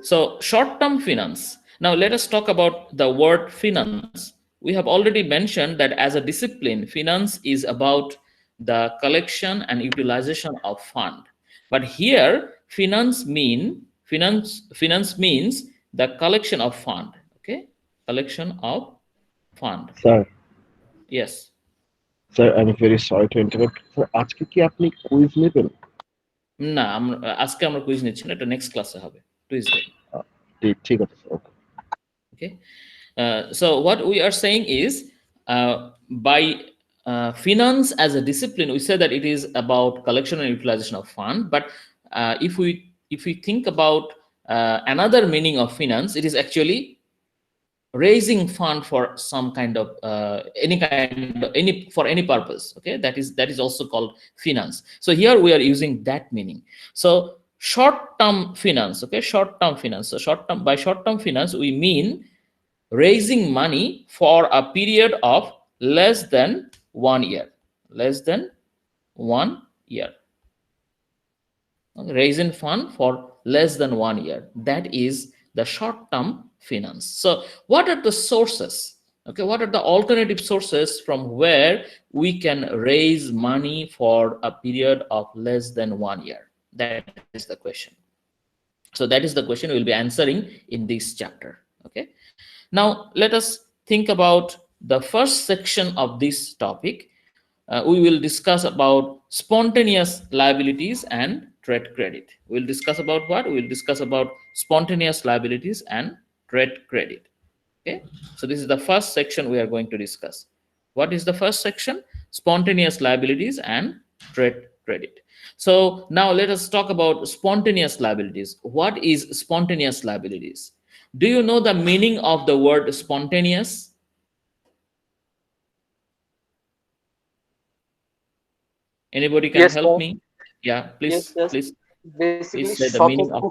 So short-term finance. Now let us talk about the word finance. We have already mentioned that as a discipline, finance is about the collection and utilization of fund. But here, finance means the collection of fund. Okay, collection of fund. Sir, Yes. sir, I'm very sorry to interrupt. Sir, আজকে কি আপনি quiz নেবেন? না, আজকে আমরা quiz নিচ্ছি না, এটা নেক্সট ক্লাসে হবে, টুইসডে। ঠিক আছে sir, okay. Okay. So what we are saying is, by finance as a discipline, we say that it is about collection and utilization of fund. But if we think about another meaning of finance, it is actually raising fund for some kind of any purpose. Okay, that is also called finance. So here we are using that meaning. So short-term finance. Okay, short-term finance. So by short-term finance we mean raising money for a period of less than 1 year. Less than 1 year. Okay, raising fund for less than 1 year. That is the short-term finance. So what are the sources? Okay, what are the alternative sources from where we can raise money for a period of less than 1 year? That is the question. So that is the question we will be answering in this chapter. Okay. Now let us think about the first section of this topic. We will discuss about spontaneous liabilities and trade credit. We'll discuss about what? We'll discuss about spontaneous liabilities and trade credit. Okay, so this is the first section we are going to discuss. What is the first section? Spontaneous liabilities and trade credit. So now let us talk about spontaneous liabilities. What is spontaneous liabilities? Do you know the meaning of the word spontaneous? Anybody can Yes, help sir. me? Yeah, Yes, yes. please basically say the meaning of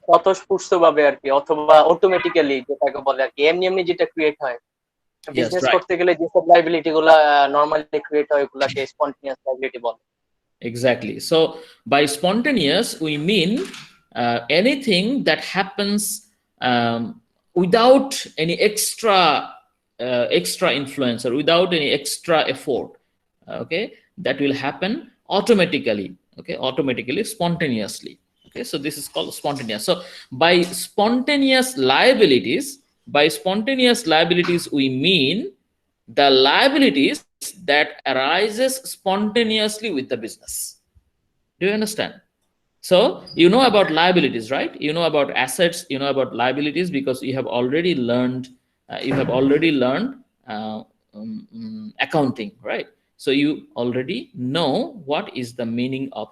স্বতঃস্ফূর্ত ভাবে আর কি, অথবা automatically যেটাকে বলে আর কি, এমনি এমনি যেটা ক্রিয়েট হয় yes, বিজনেস right, করতে গেলে যেসব লাইবিলিটি গুলা নরমালি ক্রিয়েট হয় ওগুলাকে স্পন্টেনিয়াস লাইবিলিটি বলে। exactly. So by spontaneous we mean anything that happens without any extra influence or without any extra effort. Okay, that will happen automatically. Okay, automatically, spontaneously. Okay, so this is called spontaneous. So by spontaneous liabilities we mean the liabilities that arises spontaneously with the business. Do you understand? So you know about liabilities, right? You know about assets, you know about liabilities, because you have already learned accounting, right? So you already know what is the meaning of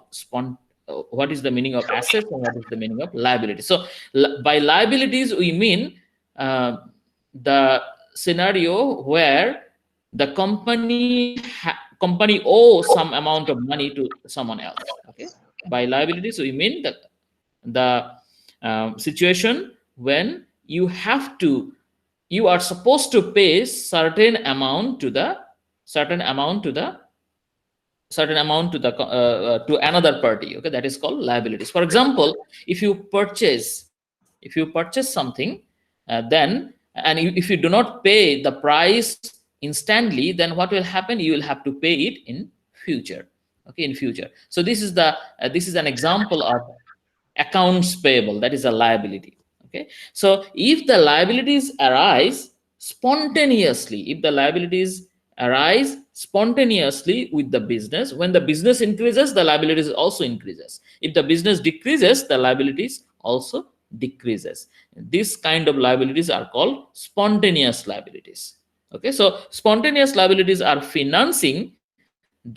assets and what is the meaning of liability. So by liabilities we mean the scenario where the company owes some amount of money to someone else. Okay, by liabilities we mean that the situation when you are supposed to pay certain amount to another party. Okay, that is called liabilities. For example, if you purchase something, then and if you do not pay the price instantly, then what will happen? You will have to pay it in future. Okay, in future. So this is an example of accounts payable. That is a liability. Okay, so if the liabilities arise spontaneously, with the business, when the business increases, the liabilities also increases. If the business decreases, the liabilities also decreases. This kind of liabilities are called spontaneous liabilities. Okay, so spontaneous liabilities are financing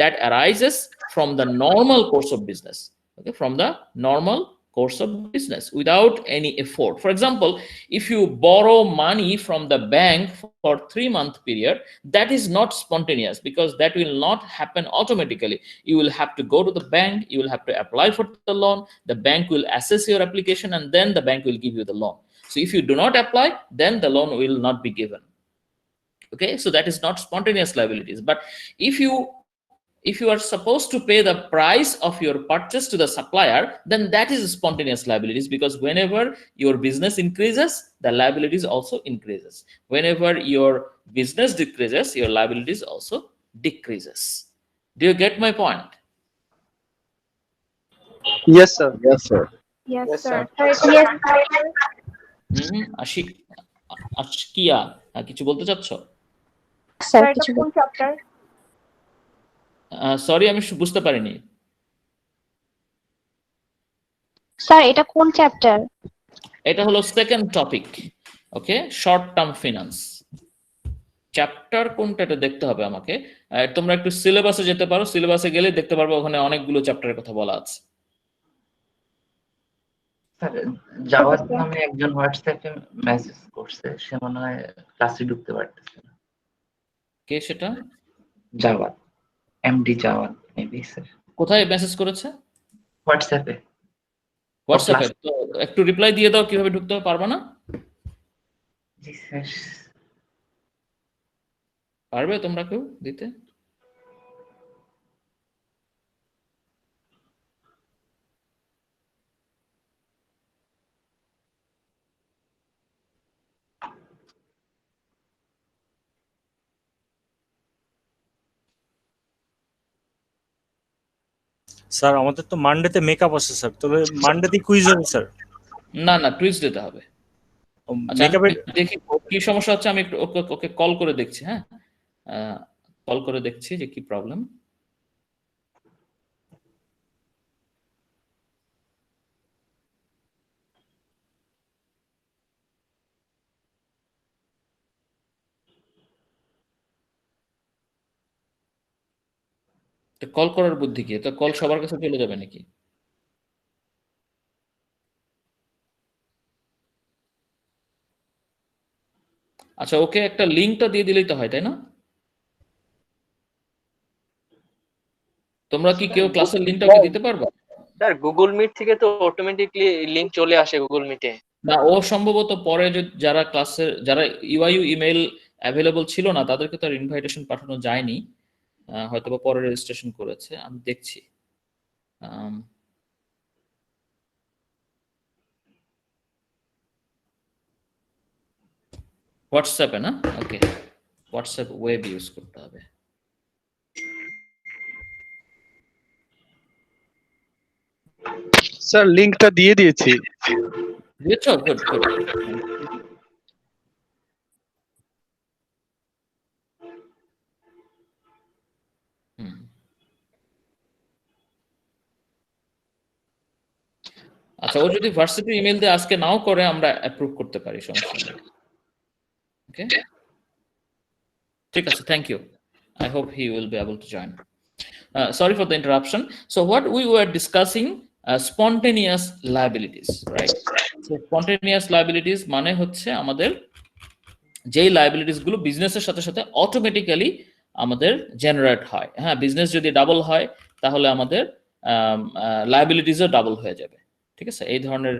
that arises from the normal course of business. Okay, from the normal course of business without any effort. For example, if you borrow money from the bank for 3-month period, that is not spontaneous, because that will not happen automatically. You will have to go to the bank, you will have to apply for the loan, the bank will assess your application, and then the bank will give you the loan. So if you do not apply, then the loan will not be given. Okay, so that is not spontaneous liabilities. But if you if you are supposed to pay the price of your purchase to the supplier, then that is spontaneous liabilities, because whenever your business increases, the liabilities also increases. Whenever your business decreases, your liabilities also decreases. Do you get my point? Yes, sir. Yes, sir. Yes, Yes, sir. sir. Yes, আশকিয়া, কিছু বলতে চাচ্ছ? Sir এটা কোন chapter? Sorry, আমি বুঝতে পারিনি। Sir এটা কোন চ্যাপ্টার? এটা হলো সেকেন্ড টপিক, ওকে, শর্ট টার্ম ফিনান্স। চ্যাপ্টার কোনটা এটা দেখতে হবে আমাকে। তোমরা একটু সিলেবাসে যেতে পারো, সিলেবাসে গেলে দেখতে পারবে ওখানে অনেকগুলো চ্যাপ্টারের কথা বলা আছে। স্যার জাওয়াদ নামে একজন হোয়াটসঅ্যাপে মেসেজ করছে, সে মনে হয় ক্লাসে ঢুকতে পারতেছে না। কে সেটা? Jawad, MD Jawad maybe sir. কোথায় মেসেজ করেছে? হোয়াটসঅ্যাপে। হোয়াটসঅ্যাপে। তো একটু রিপ্লাই দিয়ে দাও, কিভাবে ঢুকতে হবে, পারবা না? জি স্যার। পারবে তোমরা কেউ দিতে? স্যার আমাদের তো মানডেতে মেকআপ আছে স্যার, তবে মানডেতে কুইজ হবে স্যার। না না, টুইজ দিতে হবে। আচ্ছা, মেকআপে দেখি কি সমস্যা হচ্ছে, আমি একটু ওকে কল করে দেখছি। হ্যাঁ, কল করে দেখছি যে কি প্রবলেম। কল করার বুদ্ধি কি? তো কল সবার কাছে চলে যাবে নাকি? আচ্ছা, ওকে একটা লিঙ্কটা দিয়ে দিলেই তো হয়, তাই না? তোমরা কি কেউ ক্লাসের লিঙ্কটা ওকে দিতে পারবে? স্যার গুগল মিট থেকে তো অটোমেটিকলি লিংক চলে আসে গুগল মিটে। না, ও সম্ভবত পরে যারা ক্লাসের যারা ইউআইইউ ইমেল অ্যাভেলেবল ছিল না, তাদেরকে তো আর ইনভাইটেশন পাঠানো যায়নি, হয়তো বা পরে রেজিস্ট্রেশন করেছে, আমি দেখছি। হোয়াটসঅ্যাপে না? ওকে, হোয়াটসঅ্যাপ ওয়েব ইউজ করতে হবে। স্যার লিংকটা দিয়ে দিয়েছি। দিয়েছো? Good good. আচ্ছা, ও যদি ভার্সিটি ইমেল দিয়ে আজকে নাও করে, আমরা অ্যাপ্রুভ করতে পারি, সমস্যা নেই। ওকে, ঠিক আছে, thank you. I hope he will be able to join. Sorry for the interruption. So what we were discussing, spontaneous liabilities, right? So spontaneous liabilities মানে হচ্ছে আমাদের যেই লাইবিলিটিস গুলো বিজনেসের সাথে সাথে অটোমেটিক্যালি আমাদের জেনারেট হয়। হ্যাঁ, বিজনেস যদি ডাবল হয় তাহলে আমাদের লাইবিলিটিসও ডাবল হয়ে যাবে, ঠিক আছে? এই ধরনের,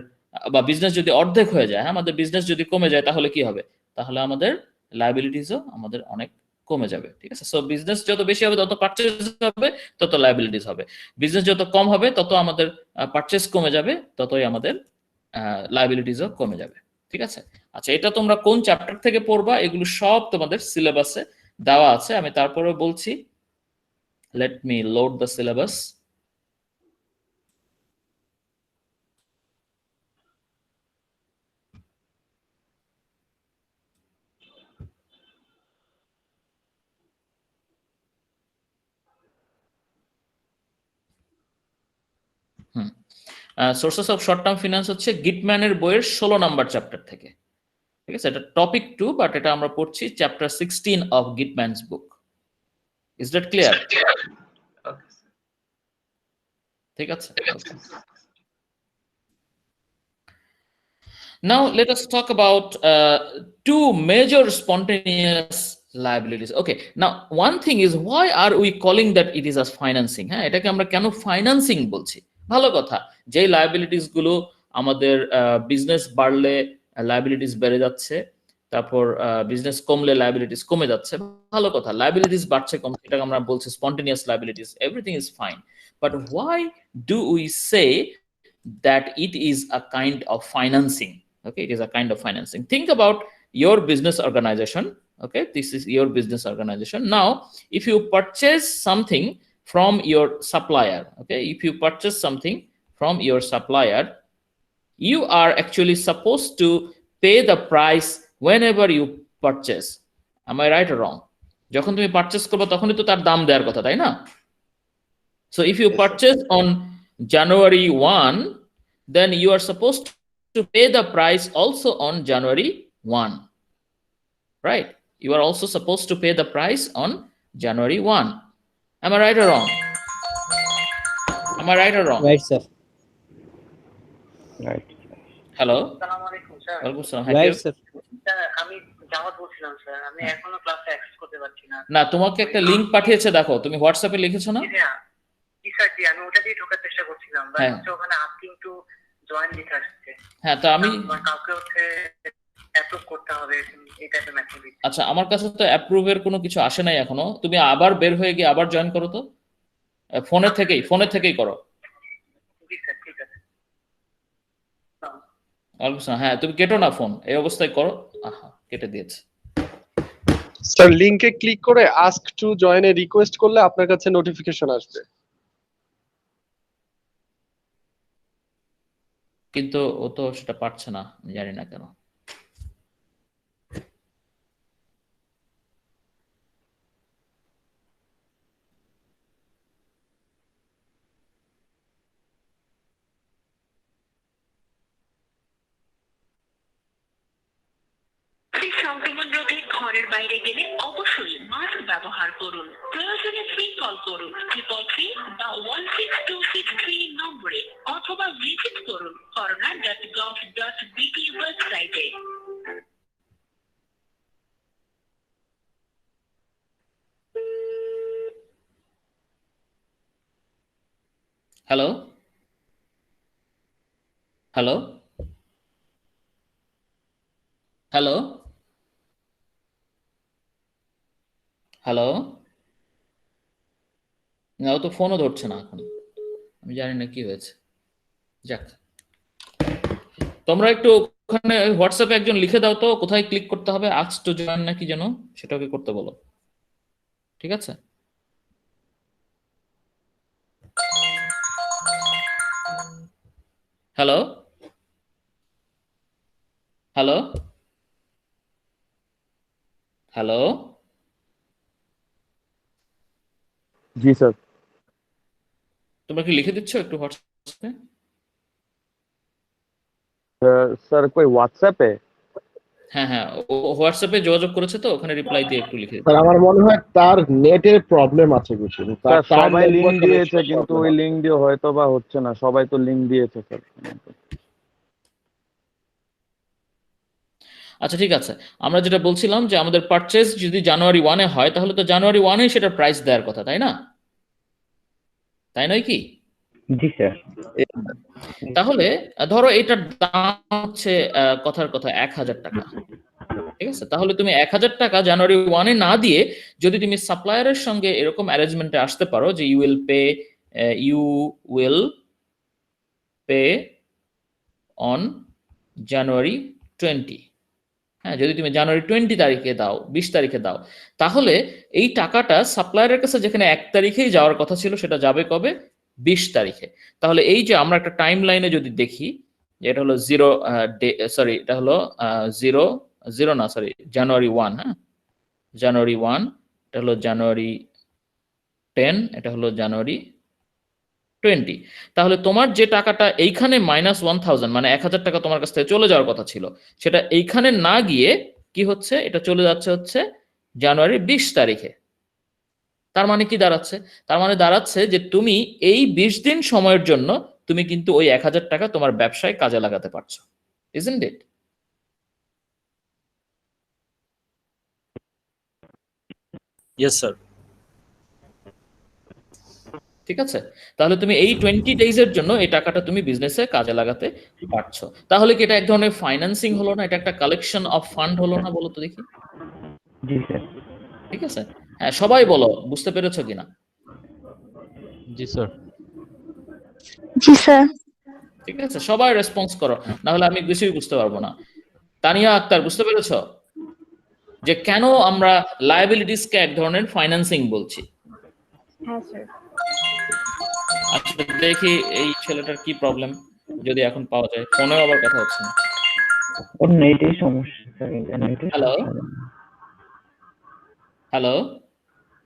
বা বিজনেস যদি অর্ধেক হয়ে যায়, হ্যাঁ, আমাদের বিজনেস যদি কমে যায় তাহলে কি হবে? তাহলে আমাদের লাইবিলিটিসও আমাদের অনেক কমে যাবে, ঠিক আছে? সো বিজনেস যত বেশি হবে তত পারচেজ হবে, তত লাইবিলিটিস হবে। বিজনেস যত কম হবে তত আমাদের পারচেজ কমে যাবে, ততই আমাদের লাইবিলিটিসও কমে যাবে, ঠিক আছে? আচ্ছা, এটা তোমরা কোন চ্যাপ্টার থেকে পড়বা এগুলো সব তোমাদের সিলেবাসে দেওয়া আছে। আমি তারপরে বলছি, let me load the syllabus. Sources of short term finance হচ্ছে গিটম্যানের বইয়ের 16 নাম্বার চ্যাপ্টার থেকে, ঠিক আছে? এটা টপিক 2, বাট এটা আমরা পড়ছি chapter 16 of Gitman's book. Is that clear? ঠিক আছে। Now let us talk about two major spontaneous liabilities. Okay, now one thing is, why are we calling that it is as financing? হ্যাঁ, এটাকে আমরা কেন financing বলছি? ভালো কথা, যে লাইবিলিটিস গুলো আমাদের বিজনেস বাড়লে লাইবিলিটিস বেড়ে যাচ্ছে, তারপর বিজনেস কমলে লায়াবিলিটিস কমে যাচ্ছে, ভালো কথা, লায়াবিলিটিস বাড়ছে কমছে, এটাকে আমরা বলছি spontaneous liabilities, everything is fine, but why do we say that it is a kind of financing? Okay, it is a kind of financing. Think about your business organization. Okay, this is your business organization. Now if you purchase something from your supplier, okay, if you purchase something from your supplier, you are actually supposed to pay the price whenever you purchase. Am I right or wrong? যখন তুমি purchase করবে তখনই তো তার দাম দেওয়ার কথা, তাই না? So if you purchase on January 1, then you are supposed to pay the price also on January 1, right? You are also supposed to pay the price on January 1. Am I right or wrong? Am I right or wrong? Right, sir. Right. Hello? আসসালামু আলাইকুম sir. ওয়ালাইকুম আসসালাম। Right, sir. Sir আমি জাওয়াত বলছিলাম sir, আমি এখনো ক্লাসে access করতে পারছি না। না, তোমাকে একটা লিংক পাঠিয়েছে, দেখো তুমি হোয়াটসঅ্যাপে লিখেছো না? জি স্যার, জি স্যার, জি আমি ওটা দিয়ে ঢোকার চেষ্টা করছিলাম, বাট হ্যাঁ। হচ্ছে ওখানে আস্কিং টু জয়েন লেখা আসছে। হ্যাঁ, তো আমি কাউকে হচ্ছে অ্যাপ্রুভ করতে হবে এই টাইপের মেসেজ। আচ্ছা, আমার কাছে তো অ্যাপ্রুভের কোনো কিছু আসে নাই এখনো, তুমি আবার বের হয়ে গিয়ে আবার জয়েন করো তো, ফোনের থেকেই করো। জি স্যার, ঠিক আছে। হ্যাঁ, তুমি কেটো না ফোন, এই অবস্থায় করো। আহা, কেটে দিয়েছে। স্যার লিংকে ক্লিক করে ask to join A request করলে আপনার কাছে নোটিফিকেশন আসবে। কিন্তু ও তো সেটা পারছে না, আমি জানি না কেন। সংক্রমণ রোধে ঘরের বাইরে গেলে অবশ্যই মাস্ক ব্যবহার করুন। প্রয়োজনে ফ্রি কল করুন 333 বা 16263 নম্বরে, অথবা ভিজিট করুন corona.gov.bt ওয়েবসাইটে। হ্যালো, হ্যালো, হ্যালো, হ্যালো, না, ও তো ফোনও ধরছে না এখন, আমি জানি না কি হয়েছে। যাক, তোমরা একটু ওখানে হোয়াটসঅ্যাপে একজন লিখে দাও তো কোথায় ক্লিক করতে হবে, আস্ক টু জয়েন নাকি যেন, সেটাকে করতে বলো, ঠিক আছে? হ্যালো, হ্যালো, হ্যালো, জি স্যার। তোমরা কি লিখে দিচ্ছ একটু হোয়াটসঅ্যাপে? স্যার কই হোয়াটসঅ্যাপে? হ্যাঁ হ্যাঁ, ও হোয়াটসঅ্যাপে যোগাযোগ করেছে তো, ওখানে রিপ্লাই দিয়ে একটু লিখে দিতে। স্যার আমার মনে হয় তার নেটের প্রবলেম আছে কিছু। স্যার সবাই লিংক network দিয়েছে, connection কিন্তু problem ওই আছে। লিংক দিয়ে হয়তো বা হচ্ছে না, সবাই তো লিংক দিয়েছে স্যার। আচ্ছা ঠিক আছে, আমরা যেটা বলছিলাম যে আমাদের পারচেজ যদি জানুয়ারি 1-এ হয়, তাহলে তো জানুয়ারি 1-এ সেটার প্রাইস দেওয়ার কথা, তাই না? তাই নয় কি? জি স্যার। তাহলে ধরো এটার দাম হচ্ছে কথার কথা 1000 টাকা, ঠিক আছে? তাহলে তুমি 1000 টাকা জানুয়ারি 1-এ না দিয়ে যদি তুমি সাপ্লায়ারের সঙ্গে এরকম অ্যারেঞ্জমেন্টে আসতে পারো যে you will pay on January 20, হ্যাঁ, যদি তুমি জানুয়ারি 20 তারিখে দাও, 20 তারিখে দাও, তাহলে এই টাকাটা সাপ্লায়ারের কাছে যেখানে 1 তারিখেই যাওয়ার কথা ছিল, সেটা যাবে কবে? 20 তারিখে। তাহলে এই যে আমরা একটা টাইম লাইনে যদি দেখি, এটা হলো এটা হলো জানুয়ারি 1, হ্যাঁ, জানুয়ারি 1, এটা হলো জানুয়ারি 10, এটা হলো জানুয়ারি 20। তাহলে তোমার যে টাকাটা এইখানে -1000 মানে 1000 টাকা তোমার কাছ থেকে চলে যাওয়ার কথা ছিল, সেটা এইখানে না গিয়ে কি হচ্ছে, এটা চলে যাচ্ছে হচ্ছে জানুয়ারি 20 তারিখে। তার মানে কি দাঁড়াচ্ছে? তার মানে দাঁড়াচ্ছে যে তুমি এই 20 দিন সময়ের জন্য তুমি কিন্তু ওই 1000 টাকা তোমার ব্যবসায় কাজে লাগাতে পারছো, isn't it? Yes, sir. ঠিক আছে? তাহলে তুমি এই 20 ডেজের জন্য এই টাকাটা তুমি বিজনেসে কাজে লাগাতে পারছো। তাহলে কি এটা এক ধরনের ফাইন্যান্সিং হলো না? এটা একটা কালেকশন অফ ফান্ড হলো না? বলো তো দেখি। জি স্যার। ঠিক আছে? হ্যাঁ, সবাই বলো বুঝতে পেরেছো কিনা? জি স্যার। জি স্যার। ঠিক আছে, সবাই রেসপন্স করো, না হলে আমি কিছুই বুঝতে পারবো না। তানিয়া আক্তার, বুঝতে পেরেছো যে কেন আমরা লায়াবিলিটিসকে এক ধরনের ফাইন্যান্সিং বলছি? হ্যাঁ স্যার। আচ্ছা দেখি এই ছেলেটার কি প্রবলেম, যদি এখন পাওয়া যায়। ফোনেও আবার কথা হচ্ছে না। ওর নেটের সমস্যা স্যার, নেটের হ্যালো সমস্যা। হ্যালো,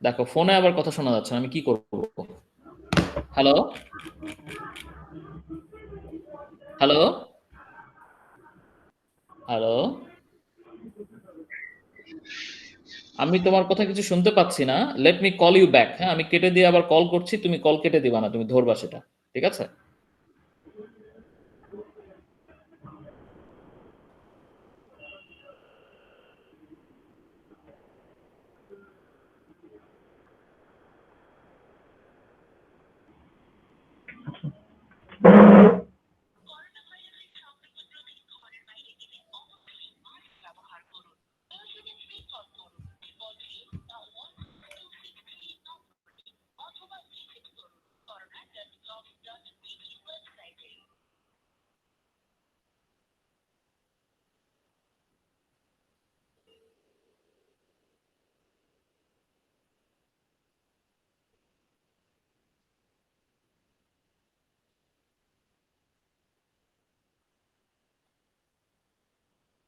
দেখো ফোনে আবার কথা শোনা যাচ্ছে না, আমি কি করব? হ্যালো হ্যালো হ্যালো, আমি তোমার কথা কিছু শুনতে পাচ্ছি না। Let me call you back. হ্যাঁ, আমি কেটে দিয়ে আবার কল করছি, তুমি কল কেটে দিবা না, তুমি ধরবা সেটা। ঠিক আছে?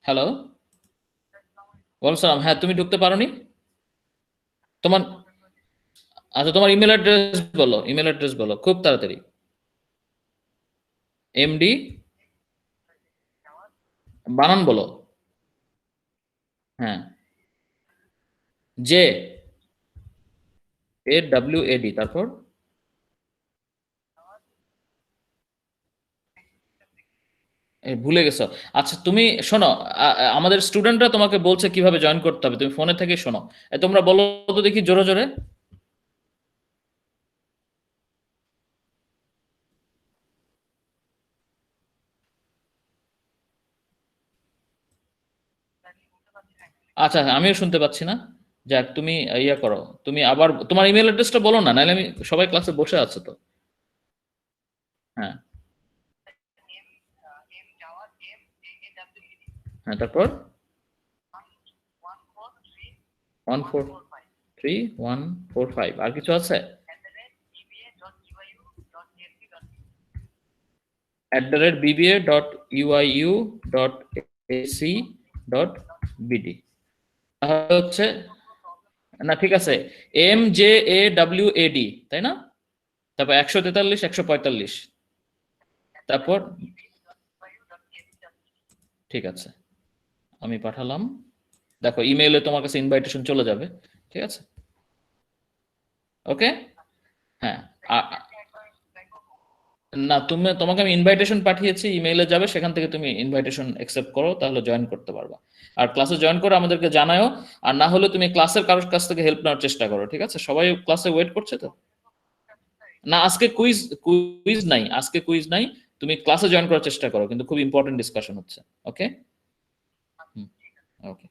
হ্যালো, ওয়ালাইকুম সালাম। হ্যাঁ, তুমি ঢুকতে পারোনি? তোমার, আচ্ছা তোমার ইমেল অ্যাড্রেস বলো, ইমেল অ্যাড্রেস বলো খুব তাড়াতাড়ি। এমডি, বানান বলো। হ্যাঁ, J A W A D, তারপর ভুলে গেছো। আচ্ছা তুমি শোনো, আমাদের স্টুডেন্টরা তোমাকে বলছে কিভাবে জয়েন করতে হবে, তুমি ফোনে থেকে শোনো। তোমরা বলো তো দেখি জোরে জোরে। আচ্ছা হ্যাঁ, আমিও শুনতে পাচ্ছি না। যাক, তুমি ইয়া করো, তুমি আবার তোমার ইমেল অ্যাড্রেসটা বলো না, নাহলে আমি, সবাই ক্লাসে বসে আছে তো। হ্যাঁ হ্যাঁ, তারপর 143145, আর কিছু আছে? @bba.uiu.ac.bd তাহলে হচ্ছে, না ঠিক আছে, MJAWAD, তাই না? তারপর 143 145, তারপর ঠিক আছে, আমি পাঠালাম। দেখো ইমেইলে তোমার কাছে ইনভাইটেশন চলে যাবে। ঠিক আছে, ওকে। হ্যাঁ, না তুমি, তোমাকে আমি ইনভাইটেশন পাঠিয়েছি, ইমেইলে যাবে, সেখান থেকে তুমি ইনভাইটেশন অ্যাকসেপ্ট করো, তাহলে জয়েন করতে পারবা। আর ক্লাসে জয়েন করে আমাদেরকে জানাও। আর না হলে তুমি ক্লাসের কারোর কাছ থেকে হেল্প নেওয়ার চেষ্টা করো। ঠিক আছে, সবাই ক্লাসে ওয়েট করছে তো? না, আজকে কুইজ কুইজ নাই, আজকে কুইজ নাই। তুমি ক্লাসে জয়েন করার চেষ্টা করো, কিন্তু খুব ইম্পর্টেন্ট ডিসকাশন হচ্ছে। ওকে ওকে,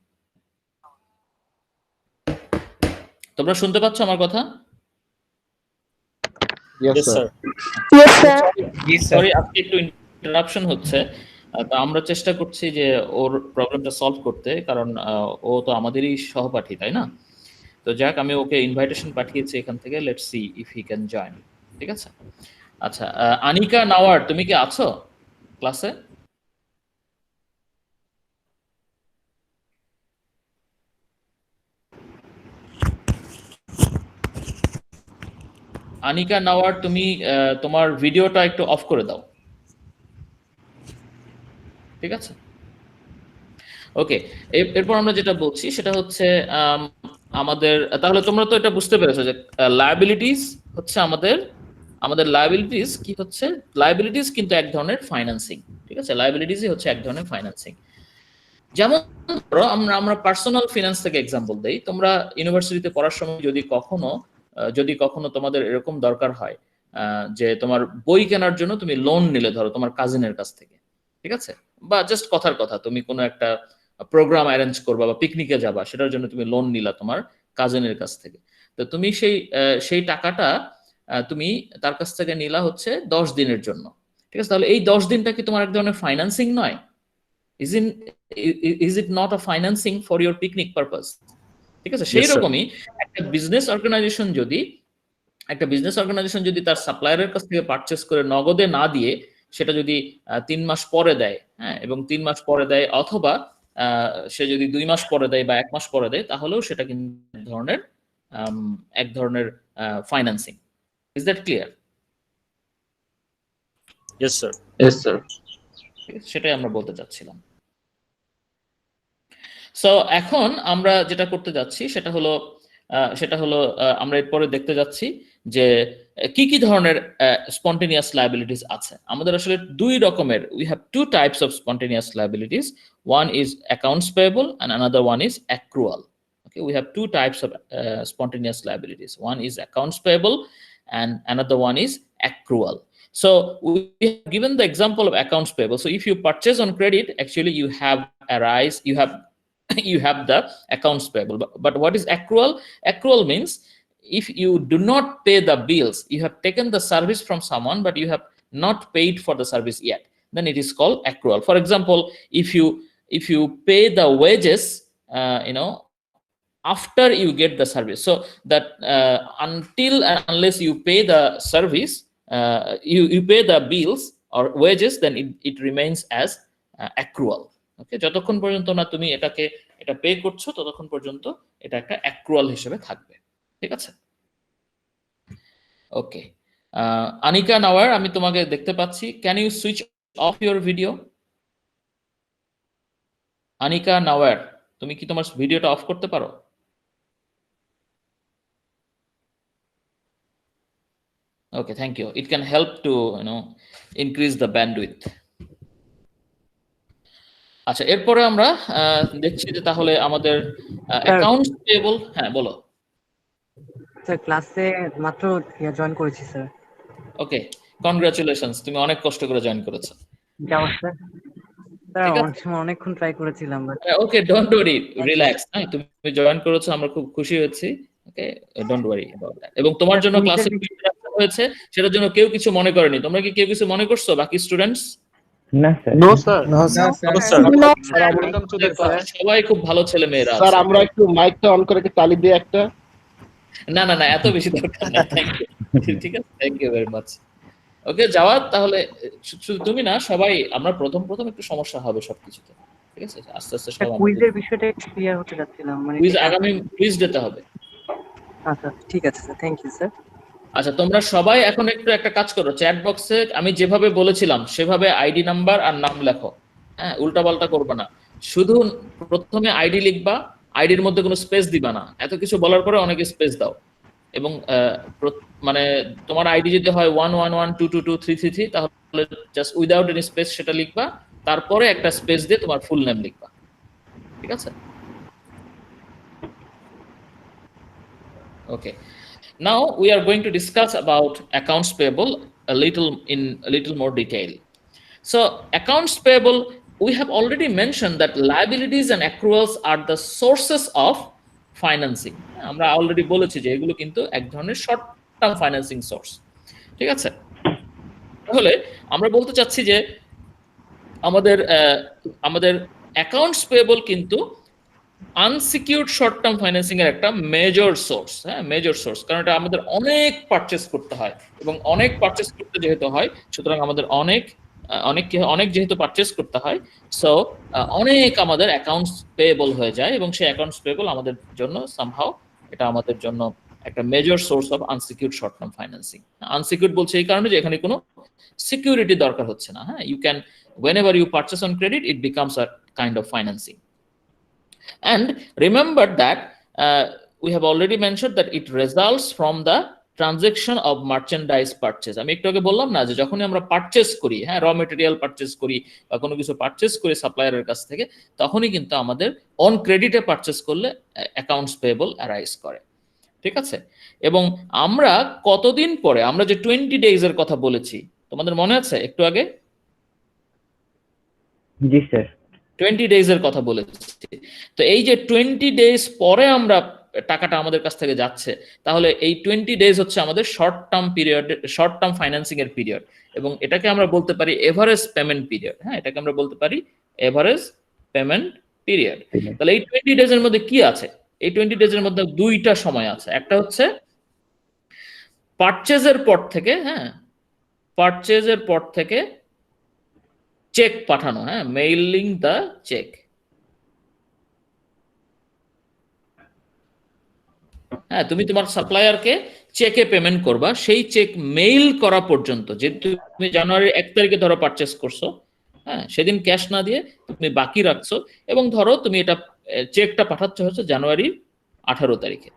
তোমরা শুনতে পাচ্ছ আমার কথা? Yes sir. Yes sir. Sorry, আজকে একটু ইন্টারাপশন হচ্ছে। তো আমরা চেষ্টা করছি যে ওর প্রবলেমটা সলভ করতে, কারণ ও তো আমাদেরই সহপাঠী, তাই না? তো যাক, আমি ওকে ইনভাইটেশন পাঠিয়েছি এখান থেকে, let's see if he can join. ঠিক আছে, আচ্ছা আনিকা নাওয়ার, তুমি কি আছো ক্লাসে? আনিকা নাওয়ার, তুমি তোমার ভিডিওটা একটু অফ করে দাও। ঠিক আছে, ওকে। এরপর আমরা যেটা বলছি সেটা হচ্ছে আমাদের, তাহলে তোমরা তো এটা বুঝতে পেরেছো যে লায়াবিলিটিস হচ্ছে আমাদের, লায়াবিলিটিস কি হচ্ছে, লায়াবিলিটিস কিন্তু এক ধরনের ফাইন্যান্সিং। ঠিক আছে, লায়াবিলিটিসই হচ্ছে এক ধরনের ফাইন্যান্সিং। যেমন ধরো আমরা পার্সোনাল ফিনান্স থেকে এক্সাম্পল দেই। তোমরা ইউনিভার্সিটিতে পড়ার সময় যদি কখনো তোমাদের এরকম দরকার হয় যে তোমার বই কেনার জন্য তুমি লোন নিলে ধরো তোমার কাজিনের কাছ থেকে, ঠিক আছে, বা জাস্ট কথার কথা তুমি কোনো একটা প্রোগ্রাম অ্যারেঞ্জ করবা বা পিকনিকে যাবা, সেটার জন্য তুমি লোন নিলা তোমার কাজিনের কাছ থেকে। তো তুমি সেই টাকাটা তুমি তার কাছ থেকে নিলা হচ্ছে 10 দিনের জন্য, ঠিক আছে। তাহলে এই 10 দিনটা কি তোমার এক ধরনের ফাইন্যান্সিং নয়? Is it not a financing for your picnic purpose? ঠিক আছে, সেই রকমই একটা বিজনেস অর্গানাইজেশন যদি তার সাপ্লায়ারের কাছ থেকে পারচেস করে নগদে না দিয়ে সেটা যদি 3 মাস পরে দেয়, হ্যাঁ, এবং 3 মাস পরে দেয়, অথবা সে যদি 2 মাস পরে দেয় বা 1 মাস পরে দেয়, তাহলেও সেটা কিন্তু এক ধরনের financing. Is that clear? Yes sir. Yes sir. সেটাই আমরা বলতে চাচ্ছিলাম। সো এখন আমরা যেটা করতে যাচ্ছি সেটা হলো আমরা এরপরে দেখতে যাচ্ছি যে কি কি ধরনের স্পন্টেনিয়াস লায়াবিলিটিস আছে। আমাদের আসলে দুই রকমের, we have to types of spontaneous liabilities, one is accounts payable and another one is accrual. Okay, we have two types of spontaneous liabilities. One is accounts payable and another one is accrual. So we have given the example of accounts payable. So if you purchase on credit, actually you have the accounts payable. But what is accrual? Accrual means if you do not pay the bills, you have taken the service from someone but you have not paid for the service yet, then it is called accrual. For example, if you pay the wages after you get the service, so that until and unless you pay the service, you pay the bills or wages, then it remains as accrual. ওকে, যতক্ষণ পর্যন্ত না তুমি এটা pay করছো ততক্ষণ পর্যন্ত এটা একটা অ্যাক্রুয়াল হিসেবে থাকবে, ঠিক আছে। ওকে, আনিকা নাওয়ার, আমি তোমাকে দেখতে পাচ্ছি। Can you switch off your video? Anika Nawar, তুমি কি তোমার ভিডিওটা অফ করতে পারো? Okay, thank you. It can help to increase the bandwidth. আচ্ছা, এরপরে আমরা দেখছি যে তাহলে আমাদের অ্যাকাউন্টস পেয়েবল। হ্যাঁ, বলো। স্যার ক্লাসে মাত্র জয়েন করেছি স্যার। ওকে, কনগ্রাচুলেশনস, তুমি অনেক কষ্ট করে জয়েন করেছো। যাওয়ার স্যার অনেকক্ষণ ট্রাই করেছিলাম। ওকে, ডোন্ট ওয়ারি, রিল্যাক্স। হ্যাঁ, তুমি জয়েন করেছো, আমরা খুব খুশি হয়েছি। ওকে, ডোন্ট ওয়ারি অ্যাবাউট দ্যাট। এবং তোমার জন্য ক্লাসে হয়েছে সেটার জন্য কেউ কিছু মনে করেনি। তোমরা কি কেউ কিছু মনে করছো বাকি স্টুডেন্টস? না স্যার। No sir. No sir. সবাই খুব ভালো ছেলে মেয়েরা। স্যার আমরা একটু মাইকটা অন করে তালি দিয়ে একটা। না, এত বেশি দরকার নাই, থ্যাংক ইউ। ঠিক আছে, thank you very much. Okay Jawad, তাহলে শুধু তুমি না, সবাই আমরা প্রথম একটু সমস্যা হবে সবকিছুতে, ঠিক আছে, আস্তে আস্তে সব। কুইজের বিষয়টা ক্লিয়ার হতে যাচ্ছিলাম, মানে কুইজ আগামী কুইজ দিতে হবে। আচ্ছা ঠিক আছে স্যার, থ্যাংক ইউ স্যার। আচ্ছা, তোমরা সবাই এখন একটু একটা কাজ করো, চ্যাট বক্সে আমি যেভাবে বলেছিলাম সেভাবে আইডি নাম্বার আর নাম লেখো। হ্যাঁ, উল্টাপাল্টা করবে না, শুধু প্রথমে আইডি লিখবা, আইডির মধ্যে কোনো স্পেস দিবা না। এত কিছু বলার পরে অনেকে স্পেস দাও, এবং মানে তোমার আইডি যদি হয় 111222333, তাহলে জাস্ট উইদাউট এনি স্পেস সেটা লিখবা, তারপরে একটা স্পেস দিয়ে তোমার ফুল নেম লিখবা, ঠিক আছে? ওকে, now we are going to discuss about accounts payable in a little more detail. So accounts payable, we have already mentioned that liabilities and accruals are the sources of financing. আমরা already বলেছি যে এগুলো কিন্তু এক ধরনের short term financing source, ঠিক আছে। তাহলে আমরা বলতে চাচ্ছি যে আমাদের অ্যাকাউন্টস পেয়েবল কিন্তু আনসিকিউরড শর্ট টার্ম ফাইন্যান্সিং এর একটা মেজর সোর্স। হ্যাঁ, মেজর সোর্স, কারণ এটা আমাদের অনেক পারচেস করতে হয়, এবং অনেক পারচেস করতে যেহেতু হয়, সুতরাং আমাদের অনেক যেহেতু পারচেস করতে হয়, সো অনেক আমাদের অ্যাকাউন্টস পেয়েবল হয়ে যায়, এবং সেই অ্যাকাউন্টস পেয়েবল আমাদের জন্য সামহাউ এটা আমাদের জন্য একটা major source of unsecured short term financing. Unsecured বলছে এই কারণে যে এখানে কোনো সিকিউরিটি দরকার হচ্ছে না। হ্যাঁ, you can, whenever you purchase on credit, it becomes a kind of financing. And remember that we have already mentioned that it results from the transaction of merchandise purchase. আমি একটু আগে বললাম না যে যখনই আমরা পারচেস করি, হ্যাঁ, র মেটেরিয়াল পারচেস করি বা কোনো কিছু পারচেস করি সাপ্লায়ারের কাছ থেকে, তখনই কিন্তু আমাদের অন ক্রেডিটে পারচেস করলে অ্যাকাউন্টস পেয়েবল অ্যারাইজ করে। ঠিক আছে? এবং আমরা কতদিন পরে, আমরা যে 20 days এর কথা বলেছি তোমাদের মনে আছে একটু আগে? জি স্যার। 20 days এর কথা বলেছি। তো এই যে 20 days পরে আমরা টাকাটা আমাদের কাছ থেকে যাচ্ছে, তাহলে এই 20 days হচ্ছে আমাদের short term period, short term financing এর পিরিয়ড, এবং এটাকে আমরা বলতে পারি এভারেজ পেমেন্ট পিরিয়ড। হ্যাঁ, এটাকে আমরা বলতে পারি এভারেজ পেমেন্ট পিরিয়ড। তাহলে এই 20 days এর মধ্যে কি আছে? এই 20 days এর মধ্যে দুইটা সময় আছে। একটা হচ্ছে পারচেজের পর থেকে, হ্যাঁ, পারচেজের পর থেকে চেক পাঠানো, হ্যাঁ, মেইলিং দ্য চেক। হ্যাঁ, তুমি তোমার সাপ্লায়ারকে চেকে পেমেন্ট করবা, সেই চেক মেইল করা পর্যন্ত, যে তুমি জানুয়ারির 1 তারিখে ধরো পারচেস করছো, হ্যাঁ, সেদিন ক্যাশ না দিয়ে তুমি বাকি রাখছো, এবং ধরো তুমি এটা চেকটা পাঠাচ্ছ হচ্ছে জানুয়ারির 18 তারিখে,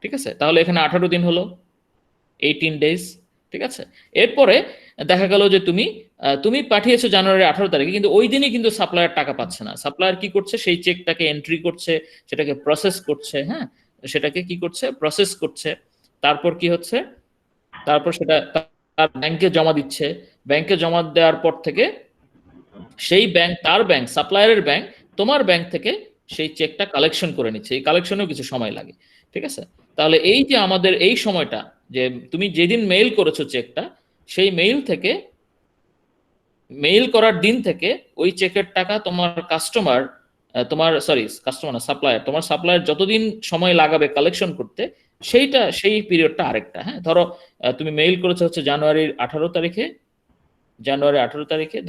ঠিক আছে? তাহলে এখানে 18 দিন হলো, 18 days, ঠিক আছে? এরপরে দেখা গেল যে তুমি পাঠিয়েছো জানুয়ারি 18 তারিখে, কিন্তু ওই দিনই কিন্তু সাপ্লায়ার টাকা পাচ্ছে না। সাপ্লায়ার কি করছে? সেই চেকটাকে এন্ট্রি করছে, সেটাকে প্রসেস করছে, হ্যাঁ, সেটাকে কি করছে? প্রসেস করছে। তারপর কি হচ্ছে? তারপর সেটা তার ব্যাংকে জমা দিচ্ছে। ব্যাংকে জমা দেওয়ার পর থেকে সেই ব্যাংক, তার ব্যাংক, সাপ্লায়ারের ব্যাংক তোমার ব্যাংক থেকে সেই চেকটা কালেকশন করে নিচ্ছে। এই কালেকশনেও কিছু সময় লাগে, ঠিক আছে? তাহলে এই যে আমাদের এই সময়টা, যে তুমি যেদিন মেইল করেছো চেকটা, সেই মেইল থেকে, মেইল করার দিন থেকে ওই চেকের টাকা তোমার কাস্টমার, কাস্টমার না, সাপ্লায়ার, তোমার সাপ্লায়ার যতদিন সময় লাগাবে কালেকশন করতে, সেই পিরিয়ডটা আরেকটা। হ্যাঁ, ধরো তুমি মেইল করেছো হচ্ছে জানুয়ারির 18 তারিখে,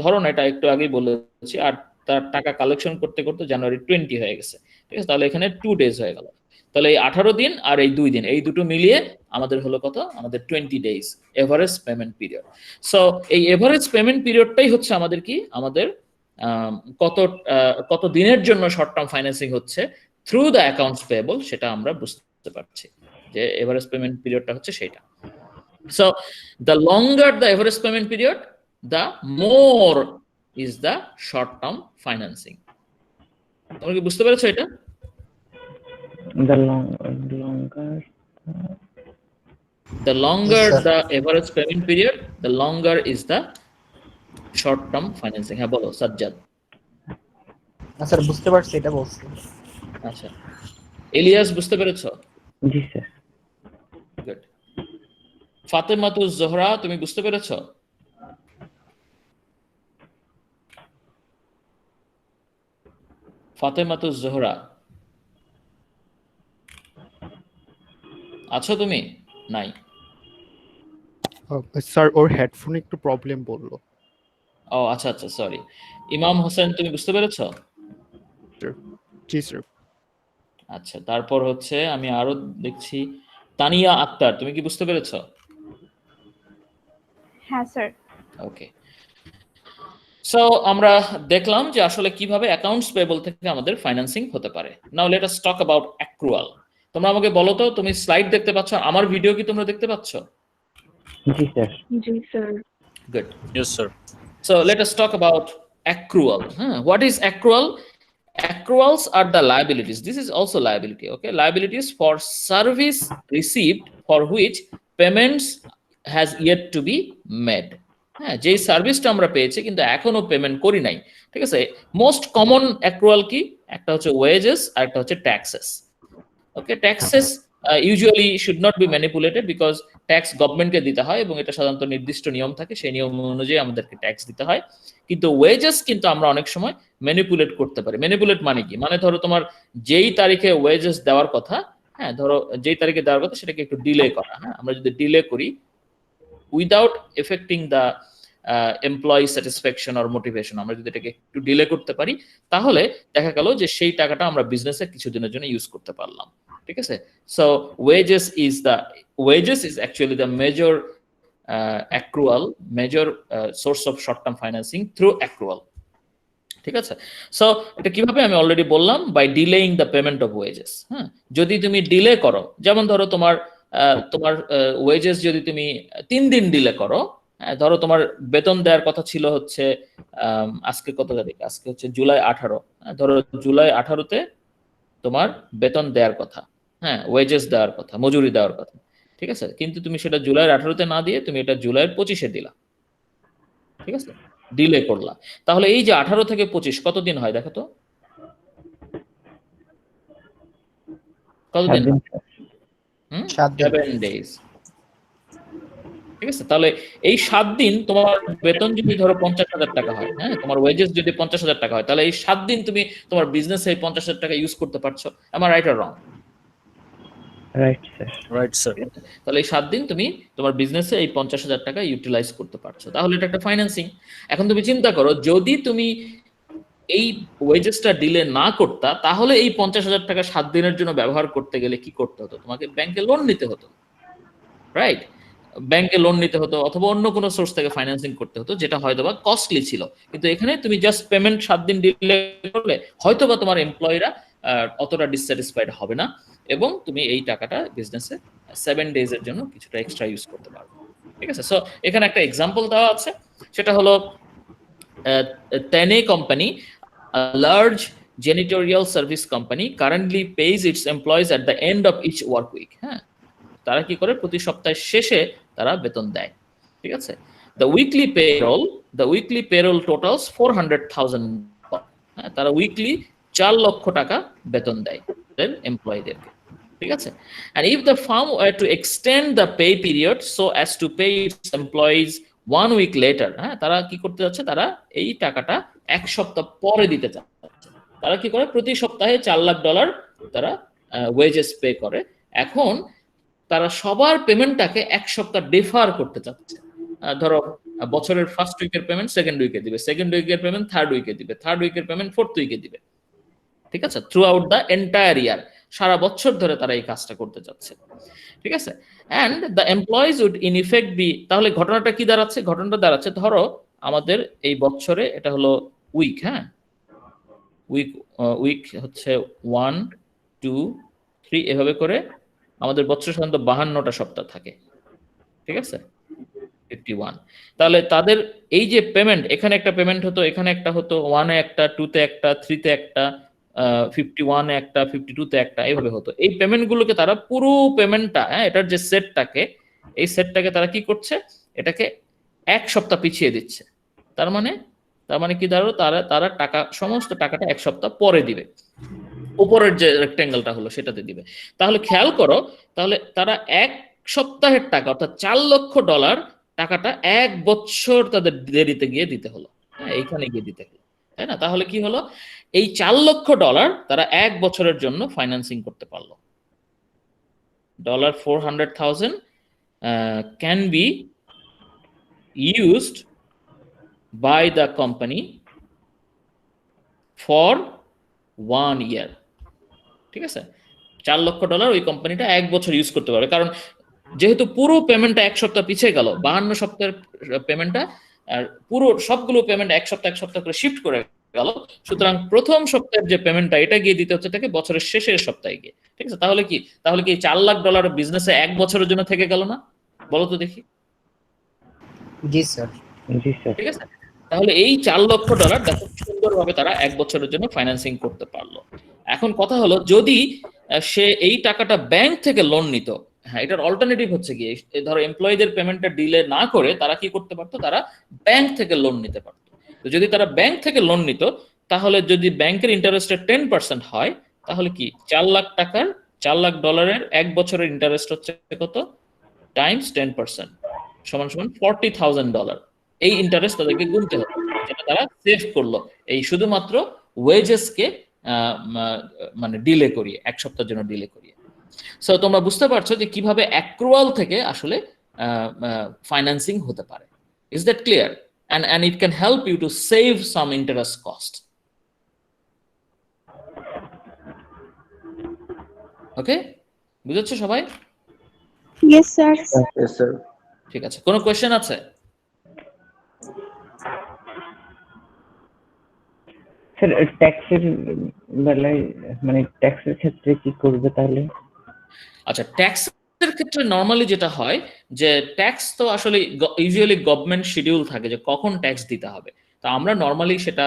ধরো না, এটা একটু আগেই বলেছি, আর তার টাকা কালেকশন করতে করতে জানুয়ারি 20 হয়ে গেছে, ঠিক আছে? তাহলে এখানে 2 days হয়ে গেল। তাহলে এই 18 দিন আর এই 2 দিন, এই দুটো মিলিয়ে আমাদের হলো কত? আমাদের 20 days average payment period. So এই এভারেজ পেমেন্ট পিরিয়ডটাই হচ্ছে আমাদের কি, আমাদের কত দিনের জন্য শর্ট টার্ম ফাইন্যান্সিং হচ্ছে থ্রু দ্য অ্যাকাউন্টস পেয়েবল, সেটা আমরা বুঝতে পারছি যে এভারেজ পেমেন্ট পিরিয়ডটা হচ্ছে সেটা। So the longer the average payment period, the more is the short term financing. তোমরা কি বুঝতে পেরেছো এটা? The longer the average payment period, the longer is the short term financing. হ্যাঁ, বলো সাজ্জাদ। স্যার বুঝতে পারছি, এটা বলছি। আচ্ছা, ইলিয়াস বুঝতে পেরেছো? জি স্যার। গুড। ফাতেমাতুজ জোহরা, তুমি বুঝতে পেরেছো? ফাতেমাতুজ জোহরা, আছো তুমি? নাই স্যার, ওর হেডফোনে একটু প্রবলেম বললো। ও আচ্ছা আচ্ছা, সরি। ইমাম হোসেন, তুমি বুঝতে পেরেছো? জি স্যার। আচ্ছা, তারপর হচ্ছে আমি আরো দেখছি, তানিয়া আক্তার, তুমি কি বুঝতে পেরেছো? হ্যাঁ স্যার। ওকে। সো আমরা দেখলাম যে আসলে কিভাবে অ্যাকাউন্টস পেয়েবল থেকে আমাদের ফাইন্যান্সিং হতে পারে। Now let us talk about accrual. তোমরা আমাকে বলো তো, তুমি স্লাইড দেখতে পাচ্ছ? আমার ভিডিও কি তোমরা দেখতে পাচ্ছ? জি স্যার। জি sir. Good. Yes, sir. So let us talk about accrual. What is accrual? Accruals are the liabilities. This is also liability. Okay, liabilities for service received for which payments has yet to be made. হ্যাঁ, যেই সার্ভিসটা আমরা পেয়েছি কিন্তু এখনো payment করি নাই, ঠিক আছে? মোস্ট কমন অ্যাক্রুয়াল কি? একটা হচ্ছে ওয়েজেস আর একটা হচ্ছে taxes. Okay, taxes usually should not be manipulated, because tax গভর্নমেন্টকে দিতে হয় এবং এটা সাধারণত নির্দিষ্ট নিয়ম থাকে, সেই নিয়ম অনুযায়ী আমাদেরকে ট্যাক্স দিতে হয়। কিন্তু ওয়েজেস কিন্তু আমরা অনেক সময় ম্যানিপুলেট করতে পারি। ম্যানিপুলেট মানে কি? মানে ধরো তোমার যেই তারিখে ওয়েজেস দেওয়ার কথা, হ্যাঁ, ধরো যেই তারিখে দেওয়ার কথা সেটাকে একটু ডিলে করা। হ্যাঁ, আমরা যদি ডিলে করি without affecting the employee satisfaction or motivation, আমরা যদি এটাকে একটু ডিলে করতে পারি, তাহলে দেখা গেল যে সেই টাকাটা আমরা বিজনেসে কিছুদিনের জন্য ইউজ করতে পারলাম, ঠিক আছে? So wages is actually the major accrual, major source of short term financing through accrual, ঠিক আছে? সো এটা কিভাবে আমি অলরেডি বললাম, by delaying the payment of wages. হ্যাঁ, যদি তুমি ডিলে করো, যেমন ধরো তোমার ওয়েজেস যদি তুমি 3 দিন ডিলে করো, ধরো তোমার বেতন দেওয়ার কথা ছিল হচ্ছে আজকে কত তারিখ? আজকে হচ্ছে জুলাই 18। ধরো জুলাই 18-তে তোমার বেতন দেওয়ার কথা, হ্যাঁ, ওয়েজেস দেওয়ার কথা, মজুরি দেওয়ার কথা, ঠিক আছে, কিন্তু তুমি সেটা জুলাইয়ের 18-তে না দিয়ে তুমি এটা জুলাইয়ের 25-এ দিলা, ঠিক আছে, ডিলে করলা। তাহলে এই যে 18 থেকে 25 কতদিন হয় দেখো তো, কতদিন? 7 days, ঠিক আছে। তাহলে এই 7 দিন তোমার বেতন যদি ধরো 50,000 টাকা হয়, হ্যাঁ, তোমার ওয়েজেস যদি 50,000 টাকা হয়, তাহলে এই 7 দিন তুমি তোমার বিজনেসে এই 50,000 টাকা ইউজ করতে পারছো। আমার রাইট আর wrong? Right sir. Right sir. তাহলে এই 7 দিন তুমি তোমার বিজনেসে এই 50,000 টাকা ইউটিলাইজ করতে পারছো, তাহলে এটা একটা ফাইন্যান্সিং। এখন তুমি চিন্তা করো, যদি তুমি এই ওয়েজেসটা ডিলে না করতা, তাহলে এই 50,000 টাকা 7 দিনের জন্য ব্যবহার করতে গেলে কি করতে হতো? তোমাকে ব্যাংকে লোন নিতে হতো, রাইট? ব্যাংকে লোন নিতে হতো অথবা অন্য কোনো সোর্স থেকে ফাইন্যান্সিং করতে হতো, যেটা হয়তোবা কস্টলি ছিল। কিন্তু এখানে তুমি জাস্ট পেমেন্ট 7 দিন ডিলে করলে হয়তোবা তোমার এমপ্লয়িরা অতটা ডিসস্যাটিসফাইড হবে না, এবং তুমি এই টাকাটা বিজনেসে 7 ডেজের জন্য কিছুটা এক্সট্রা ইউজ করতে পারবে, ঠিক আছে। সো এখানে একটা এক্সাম্পল দেওয়া আছে, সেটা হলো Tene company, a large janitorial service company, currently pays its employees at the end of each work week. হ্যাঁ, তারা কি করে? প্রতি সপ্তাহের শেষে তারা বেতন দেয়, ঠিক আছে। The weekly payroll totals 400,000, হ্যাঁ, তারা উইকলি 4 লক্ষ টাকা বেতন দেয় তাদের এমপ্লয়ীদেরকে, ঠিক আছে। And if the firm were to extend the pay period so as to pay its employees 1 week later, হ্যাঁ, তারা কি করতে যাচ্ছে? তারা এই টাকাটা 1 সপ্তাহ পরে দিতে চাচ্ছে। তারা কি করে? প্রতি সপ্তাহে $4 লাখ তারা ওয়েজেস পে করে। এখন তারা সবার পেমেন্টটাকে 1 সপ্তাহ ডিফার করতে চাচ্ছে। ধরো বছরের ফার্স্ট উইকের পেমেন্ট সেকেন্ড উইকে দিবে, সেকেন্ড উইকের পেমেন্ট থার্ড উইকে দিবে, থার্ড উইকের পেমেন্ট ফোর্থ উইকে দিবে, ঠিক আছে, throughout the entire year, সারা বছর ধরে তারা এই কাজটা করতে যাচ্ছে, ঠিক আছে। And the employees would in effect be, তাহলে ঘটনাটা কি দাঁড়াচ্ছে? ঘটনাটা দাঁড়াচ্ছে, ধরো আমাদের এই বছরে এটা হলো উইক, হ্যাঁ, উইক হচ্ছে 1 2 3 এভাবে করে আমাদের বছর সাধারণত 52টা সপ্তাহ থাকে, ঠিক আছে, 51। তাহলে তাদের এই যে পেমেন্ট, এখানে একটা পেমেন্ট হতো, এখানে একটা হতো, 1 এ একটা, 2 তে একটা, 3 তে একটা, 51 এ একটা, 52 তে একটা, এইভাবে হতো। এই পেমেন্টগুলোকে তারা পুরো পেমেন্টটা, হ্যাঁ, এটার যে সেটটাকে, এই সেটটাকে তারা কি করছে? এটাকে 1 সপ্তাহ পিছিয়ে দিচ্ছে। তার মানে কি ধরো, তারা টাকা, সমস্ত টাকাটা 1 সপ্তাহ পরে দিবে, উপরের যে রেক্টেঙ্গেলটা হলো সেটাতে দিবে। তাহলে খেয়াল করো, তাহলে তারা 1 সপ্তাহের টাকা অর্থাৎ $4 লক্ষ টাকাটা 1 বছর তাদের দেরিতে গিয়ে দিতে হলো, হ্যাঁ, এইখানে গিয়ে দিতে হলো, তাই না? তাহলে কি হলো? এই $4 লক্ষ তারা 1 বছরের জন্য ফাইন্যান্সিং করতে পারলো। $400,000 can be used by the company for 1 year, ঠিক আছে। $4 লক্ষ ওই কোম্পানিটা 1 বছর ইউজ করতে পারবে, কারণ যেহেতু পুরো পেমেন্টটা 1 সপ্তাহ পিছিয়ে গেল, 52 সপ্তাহের পেমেন্টটা, আর পুরো সবগুলো পেমেন্ট 1 সপ্তাহ করে শিফট করে গেল, সুতরাং প্রথম সপ্তাহের যে পেমেন্টটা এটা গিয়ে দিতে হচ্ছে তাকে বছরের শেষের সপ্তাহে গিয়ে, ঠিক আছে। তাহলে কি $4 লাখ বিজনেসে 1 বছরের জন্য থেকে গেল না? বলো তো দেখি। জি স্যার। জি স্যার। ঠিক আছে, তাহলে এই $4 লক্ষ দেখো সুন্দরভাবে তারা 1 বছরের জন্য ফাইন্যান্সিং করতে পারলো। এখন কথা হলো, যদি সে এই টাকাটা ব্যাংক থেকে লোন নিত, হ্যাঁ, এটার অল্টারনেটিভ হচ্ছে কি, ধরো এমপ্লয়ীদের পেমেন্টটা ডিলে না করে তারা কি করতে পারতো? তারা ব্যাংক থেকে লোন নিতে পারতো। তো যদি তারা ব্যাংক থেকে লোন নিত, তাহলে যদি ব্যাংকের ইন্টারেস্ট 10% হয়, তাহলে কি $4 লাখ $4 লাখ 1 বছরের ইন্টারেস্ট হচ্ছে কত? টাইমস 10% সমান $40,000। এই ইন্টারেস্ট তাদেরকে গুনতে হবে, যেটা তারা সেভ করলো এই শুধুমাত্র ওয়েজেসকে মানে ডিলে করিয়ে, 1 সপ্তাহের জন্য ডিলে করিয়ে। সো তোমরা বুঝতে পারছো যে কিভাবে অ্যাক্রুয়াল থেকে আসলে ফাইন্যান্সিং হতে পারে। Is that clear? and it can help you to save some interest cost. Okay, বুঝছো সবাই? Yes, sir. Yes, sir. ঠিক আছে, কোনো কোয়েশ্চেন আছে? স্যার ট্যাক্সের বেলায়, মানে ট্যাক্সের ক্ষেত্রে কি করবে তাহলে? আচ্ছা, ট্যাক্সের ক্ষেত্রে নরমালি যেটা হয় যে ট্যাক্স তো আসলে ইউজুয়ালি গভর্নমেন্ট শিডিউল থাকে যে কখন ট্যাক্স দিতে হবে। তো আমরা নরমালি সেটা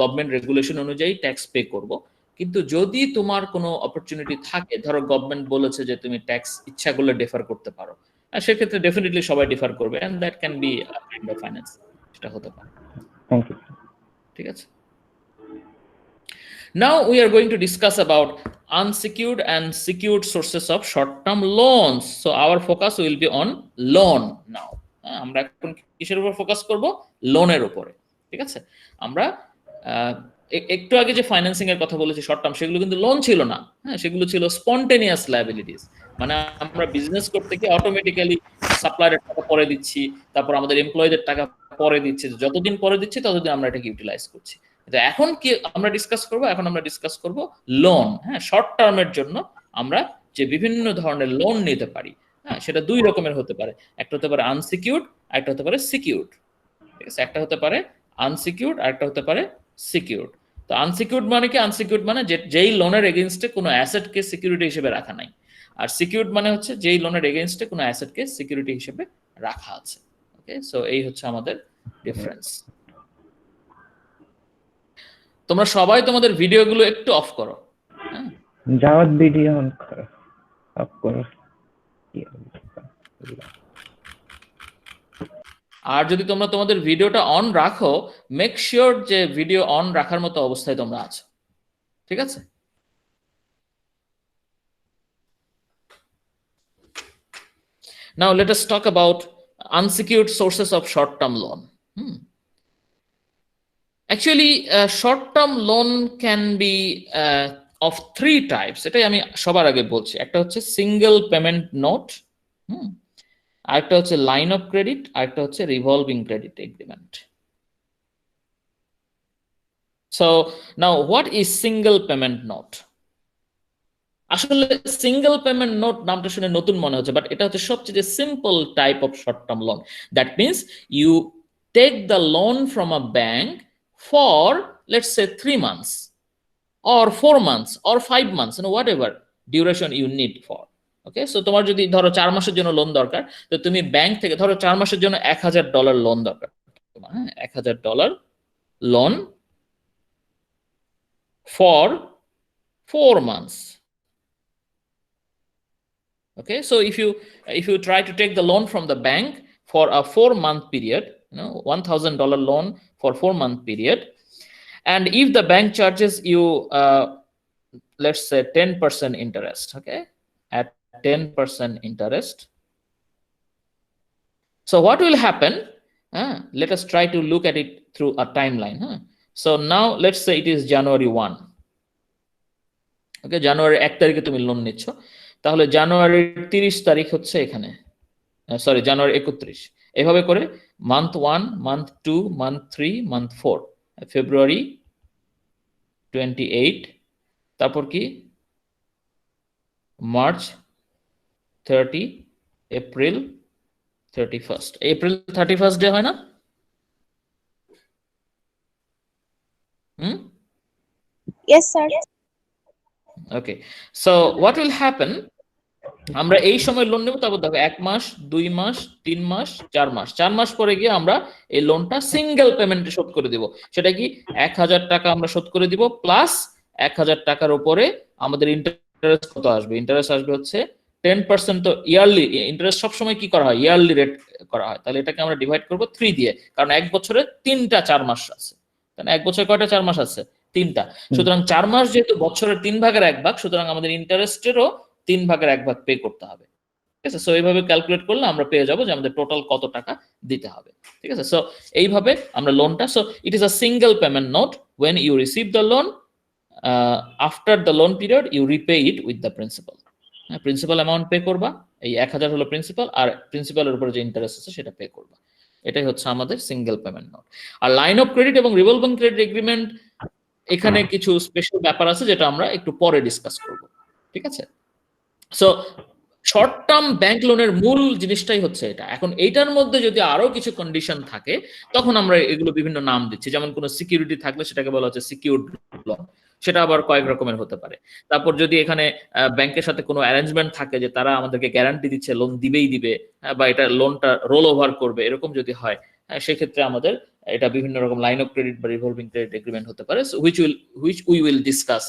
গভর্নমেন্ট রেগুলেশন অনুযায়ী ট্যাক্স পে করব। কিন্তু যদি তোমার কোনো অপরচুনিটি থাকে, ধরো গভর্নমেন্ট বলেছে যে তুমি ট্যাক্স ইচ্ছা করলে ডিফার করতে পারো, সেক্ষেত্রে ডেফিনেটলি সবাই ডিফার করবে, and that can be kind of finance, সেটা হতে পারে। Thank you. ঠিক আছে। Now we are going to discuss about unsecured and secured sources of short-term loans. So our focus will be on loan now. আমরা এখন কিসের উপর focus করব? লোনের উপরে। ঠিক আছে। আমরা একটু আগে যে ফাইন্যান্সিং এর কথা বলেছি শর্ট টার্ম, সেগুলো কিন্তু লোন ছিল না। হ্যাঁ, সেগুলো ছিল স্পন্টেনিয়াস লায়াবিলিটিস। মানে আমরা বিজনেস করতে গিয়ে অটোমেটিক্যালি সাপ্লায়ারের টাকা পরে দিচ্ছি, তারপর আমাদের এমপ্লয়ীদের টাকা পরে দিচ্ছি, যতদিন পরে দিচ্ছি ততদিন আমরা এটাকে ইউটিলাইজ করছি। এখন কি আমরা ডিসকাস করব? এখন আমরা ডিসকাস করব লোন। হ্যাঁ, শর্ট টার্মের জন্য আমরা যে বিভিন্ন ধরনের লোন নিতে পারি, হ্যাঁ, সেটা দুই রকমের হতে পারে। একটা হতে পারে আনসিকিউরড, একটা হতে পারে সিকিউরড। ঠিক আছে, একটা হতে পারে আনসিকিউরড আর একটা হতে পারে সিকিউরড। তো আনসিকিউরড মানে কি? আনসিকিউরড মানে যেই লোনের এগেইনস্টে কোনো অ্যাসেটকে সিকিউরিটি হিসেবে রাখা নাই, আর সিকিউরড মানে হচ্ছে যেই লোনের এগেইনস্টে কোনো অ্যাসেটকে সিকিউরিটি হিসেবে রাখা আছে। ওকে, সো এই হচ্ছে আমাদের ডিফারেন্স। তোমরা সবাই তোমাদের ভিডিওগুলো একটু অফ করো। হ্যাঁ, জাওয়াত ভিডিও অন করো, অফ করো। আর যদি তোমরা তোমাদের ভিডিওটা অন রাখো, মেক শিওর যে ভিডিও অন রাখার মতো অবস্থায় তোমরা আছো। ঠিক আছে। Now let us talk about unsecured sources of short-term loan. Actually, short-term loan can be of three types. এটাই আমি সবার আগে বলছি। একটা হচ্ছে সিঙ্গেল পেমেন্ট নোট, আরেকটা হচ্ছে লাইন অফ ক্রেডিট, আরেকটা হচ্ছে revolving credit agreement. So now what is single payment note? আসলে সিঙ্গেল পেমেন্ট নোট নামটা শুনে নতুন মনে হচ্ছে, বাট এটা হচ্ছে সবচেয়ে simple type of short term loan. That means you take the loan from a bank for let's say 3 months or 4 months or 5 months, whatever duration you need for. Okay, so তোমার যদি ধরো 4 মাসের জন্য loan দরকার, তো তুমি bank থেকে ধরো 4 মাসের জন্য $1000 লোন দরকার। হ্যাঁ, $1000 loan for 4 months. Okay, so if you try to take the loan from the bank for a 4-month period, $1000 loan for 4-month period, and if the bank charges you let's say 10% interest, okay, at 10% interest, so what will happen? Let us try to look at it through a timeline. So now let's say it is January 1. Okay, January 1 তারিখে তুমি loan নিচ্ছ, তাহলে জানুয়ারির 30 তারিখ হচ্ছে এখানে, sorry জানুয়ারি 31, এভাবে করে মান্থ 1, মান্থ 2, মান্থ 3, মান্থ 4, ফেব্রুয়ারি 28, তারপর কি March 30, April 31st, April 31st day হয় না? Yes, sir. Okay, so what will happen? আমরা এই সময় লোন নেব, তারপর দেখো 1 মাস, 2 মাস, 3 মাস, 4 মাস, 4 মাস পরে গিয়ে আমরা এই লোনটা সিঙ্গেল পেমেন্টে শোধ করে দিব। সেটা কি 1000 টাকা আমরা শোধ করে দিব, প্লাস 1000 টাকার উপরে আমাদের ইন্টারেস্ট কত আসবে? ইন্টারেস্ট আসবে হচ্ছে 10%। তো ইয়ারলি ইন্টারেস্ট সবসময় কি করা হয়? ইয়ারলি রেট করা হয়। তাহলে এটাকে আমরা ডিভাইড করব 3 দিয়ে, কারণ এক বছরে 3টা 4 মাস আছে। তাহলে এক বছরে কয়টা 4 মাস আছে? 3টা। সুতরাং 4 মাস যেহেতু বছরের 3 ভাগের 1 ভাগ, সুতরাং আমাদের ইন্টারেস্টেরও 3 ভাগের 1 ভাগ পে করতে হবে। ঠিক আছে, সো এইভাবে ক্যালকুলেট করলে আমরা পেয়ে যাবো যে আমাদের টোটাল কত টাকা দিতে হবে। ঠিক আছে, সো এইভাবে আমরা লোনটা, so it is a single payment note. when you receive the loan, after the loan period you repay it with the principal. Principal amount pay করবা, এই 1000 হলো প্রিন্সিপাল, আর প্রিন্সিপালের উপরে যে ইন্টারেস্ট আছে সেটা পে করবা। এটাই হচ্ছে আমাদের সিঙ্গেল পেমেন্ট নোট। আর লাইন অফ ক্রেডিট এবং রিভলভিং ক্রেডিট এগ্রিমেন্ট, এখানে কিছু স্পেশাল ব্যাপার আছে যেটা আমরা একটু পরে ডিসকাস করব। ঠিক আছে, সো শর্ট টার্ম ব্যাংক লোনের মূল জিনিসটাই হচ্ছে এটা। এখন এইটার মধ্যে যদি আরো কিছু কন্ডিশন থাকে, তখন আমরা এগুলো বিভিন্ন নাম দিচ্ছি। যেমন কোনো সিকিউরিটি থাকলে সেটাকে বলা হচ্ছে সিকিউরড লোন, সেটা আবার কয়েক রকমের হতে পারে। তারপর যদি এখানে ব্যাংকের সাথে কোনো অ্যারেঞ্জমেন্ট থাকে যে তারা আমাদেরকে গ্যারান্টি দিচ্ছে লোন দিবেই দিবে, বা এটা লোনটা রোল ওভার করবে, এরকম যদি হয়, সেক্ষেত্রে আমাদের এটা বিভিন্ন রকম লাইন অফ ক্রেডিট বা রিভলভিং ক্রেডিট এগ্রিমেন্ট হতে পারে, which we will discuss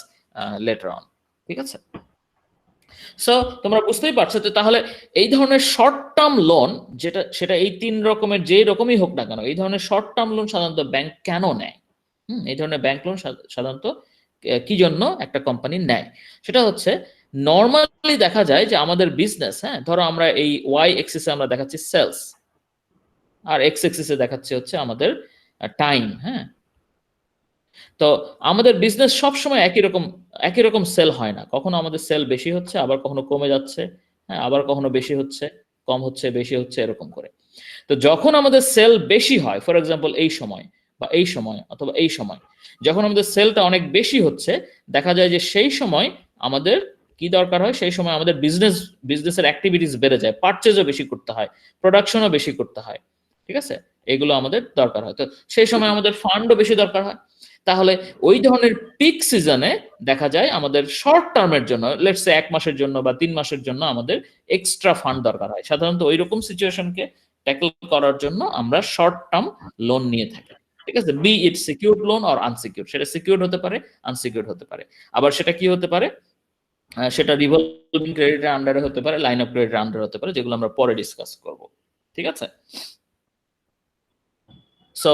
letter on. ঠিক আছে, সো তোমরা বুঝতেই পারছো। তো তাহলে এই ধরনের শর্ট টার্ম লোন যেটা সেটা এই 3 রকমের যে রকমই হোক না কেন, এই ধরনের শর্ট টার্ম লোন সাধারণত ব্যাংক কেন নেয়? এই ধরনের ব্যাংক লোন সাধারণত কি জন্য একটা কোম্পানি নেয়? সেটা হচ্ছে নর্মালি দেখা যায় যে আমাদের বিজনেস, হ্যাঁ, ধরো আমরা এই ওয়াই এক্সিসে আমরা দেখাচ্ছি সেলস, আর এক্স এক্সিসে দেখাচ্ছি হচ্ছে আমাদের টাইম। হ্যাঁ, তো আমাদের বিজনেস সবসময় একই রকম সেল হয় না। কখনো আমাদের সেল বেশি হচ্ছে, আবার কখনো কমে যাচ্ছে, হ্যাঁ, আবার কখনো বেশি হচ্ছে, কম হচ্ছে, বেশি হচ্ছে, এরকম করে। তো যখন আমাদের সেল বেশি হয়, ফর এক্সাম্পল এই সময় বা এই সময় অথবা এই সময়, যখন আমাদের সেলটা অনেক বেশি হচ্ছে, দেখা যায় যে সেই সময় আমাদের কি দরকার হয়? সেই সময় আমাদের বিজনেসের অ্যাক্টিভিটিস বেড়ে যায়, পারচেজও বেশি করতে হয়, প্রোডাকশনও বেশি করতে হয়। ঠিক আছে, এগুলো আমাদের দরকার হয়। তো সেই সময় আমাদের ফান্ডও বেশি দরকার হয়। তাহলে ওই ধরনের পিক সিজনে দেখা যায় আমাদের শর্ট টার্মের জন্য, লেটস সে 1 মাসের জন্য বা 3 মাসের জন্য আমাদের এক্সট্রা ফান্ড দরকার হয়। সাধারণত ওই রকম সিচুয়েশনকে ট্যাকল করার জন্য আমরা শর্ট টার্ম লোন নিয়ে থাকি। ঠিক আছে, be it secured loan or unsecured, সেটা সিকিউরড হতে পারে, আনসিকিউরড হতে পারে। আবার সেটা কি হতে পারে? সেটা রিভলভিং ক্রেডিটের আন্ডারে হতে পারে, লাইন অফ ক্রেডিটের আন্ডারে হতে পারে, যেগুলো আমরা পরে ডিসকাস করব। ঠিক আছে, সো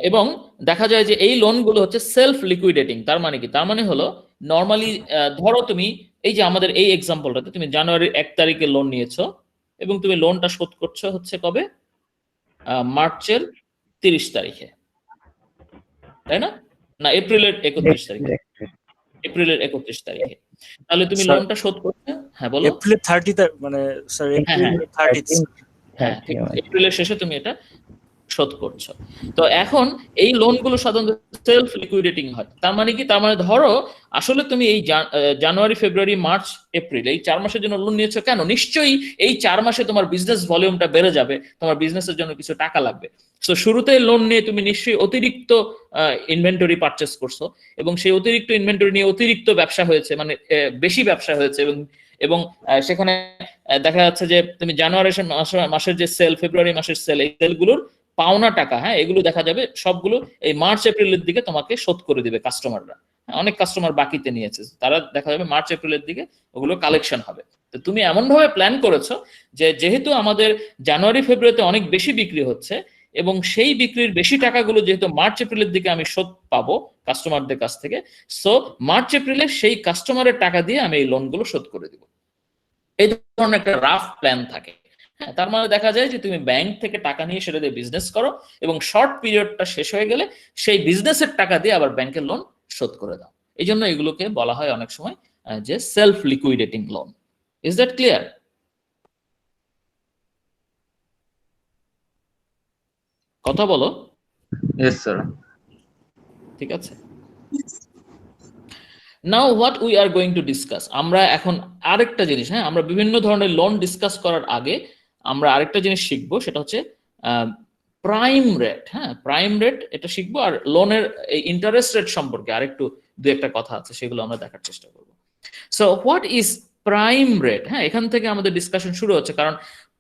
এবং দেখা যায় যে এই লোনগুলো হচ্ছে সেলফ লিকুইডেটিং। তার মানে কি? তার মানে হলো নরমালি ধরো তুমি এই যে আমাদের এই এক্সাম্পলটাতে তুমি জানুয়ারির 1 তারিখে লোন নিয়েছো এবং তুমি লোনটা শোধ করছো হচ্ছে কবে? মার্চের 30 তারিখে, তাই না? না, এপ্রিলের 31 তারিখে, এপ্রিলের 31 তারিখে। তাহলে তুমি লোনটা শোধ করতে, হ্যাঁ বলো, এপ্রিল 30 মানে স্যার এপ্রিল 30। হ্যাঁ, ঠিক আছে, এপ্রিলের শেষে তুমি এটা শোধ করছো। তো এখন এই লোনগুলো সাধারণত সেলফ লিকুইডেটিং হয়। তার মানে কি? তার মানে ধরো আসলে তুমি এই জানুয়ারি, ফেব্রুয়ারি, মার্চ, এপ্রিল এই 4 মাসের জন্য লোন নিয়েছো কেন? নিশ্চয়ই এই 4 মাসে তোমার বিজনেস ভলিউমটা বেড়ে যাবে, তোমার বিজনেসের জন্য কিছু টাকা লাগবে। তো শুরুতে লোন নিয়ে তুমি নিশ্চয়ই অতিরিক্ত ইনভেন্টরি পারচেস করছো, এবং সেই অতিরিক্ত ইনভেন্টরি নিয়ে অতিরিক্ত ব্যবসা হয়েছে, মানে বেশি ব্যবসা হয়েছে, এবং সেখানে দেখা যাচ্ছে যে তুমি জানুয়ারি মাসের যে সেল, ফেব্রুয়ারি মাসের সেল, এই সেলগুলোর পাওনা টাকা, হ্যাঁ, এগুলো দেখা যাবে সবগুলো এই মার্চ এপ্রিলের দিকে তোমাকে শোধ করে দিবে কাস্টমাররা। অনেক কাস্টমার বাকিতে নিয়েছে, তারা দেখা যাবে মার্চ এপ্রিলের দিকে ওগুলো কালেকশন হবে। তো তুমি এমন ভাবে প্ল্যান করেছো যে যেহেতু আমাদের জানুয়ারি ফেব্রুয়ারিতে অনেক বেশি বিক্রি হচ্ছে, এবং সেই বিক্রির বেশি টাকাগুলো যেহেতু মার্চ এপ্রিলের দিকে আমি শোধ পাবো কাস্টমারদের কাছ থেকে, সো মার্চ এপ্রিলে সেই কাস্টমারের টাকা দিয়ে আমি এই লোনগুলো শোধ করে দিব। এই ধরনের একটা রাফ প্ল্যান থাকে। হ্যাঁ, তার মানে দেখা যায় যে তুমি ব্যাংক থেকে টাকা নিয়ে সেটা দিয়ে বিজনেস করো, এবং শর্ট পিরিয়ডটা শেষ হয়ে গেলে সেই বিজনেসের টাকা দিয়ে আবার ব্যাংকের লোন শোধ করে দাও। এই জন্য এগুলোকে বলা হয় অনেক সময় যে self liquidating loan. Is that clear? কথা বলো। Yes sir. ঠিক আছে, now what we are going to discuss, আমরা এখন আরেকটা জিনিস, হ্যাঁ, আমরা বিভিন্ন ধরনের লোন ডিসকাস করার আগে আমরা আরেকটা জিনিস শিখবো, সেটা হচ্ছে প্রাইম রেট। হ্যাঁ, প্রাইম রেট এটা শিখবো, আর লোনের এই ইন্টারেস্ট রেট সম্পর্কে আরেকটু দু একটা কথা আছে, সেগুলো আমরা দেখার চেষ্টা করবো। So what is prime rate? হ্যাঁ, এখান থেকে আমাদের ডিসকাশন শুরু হচ্ছে, কারণ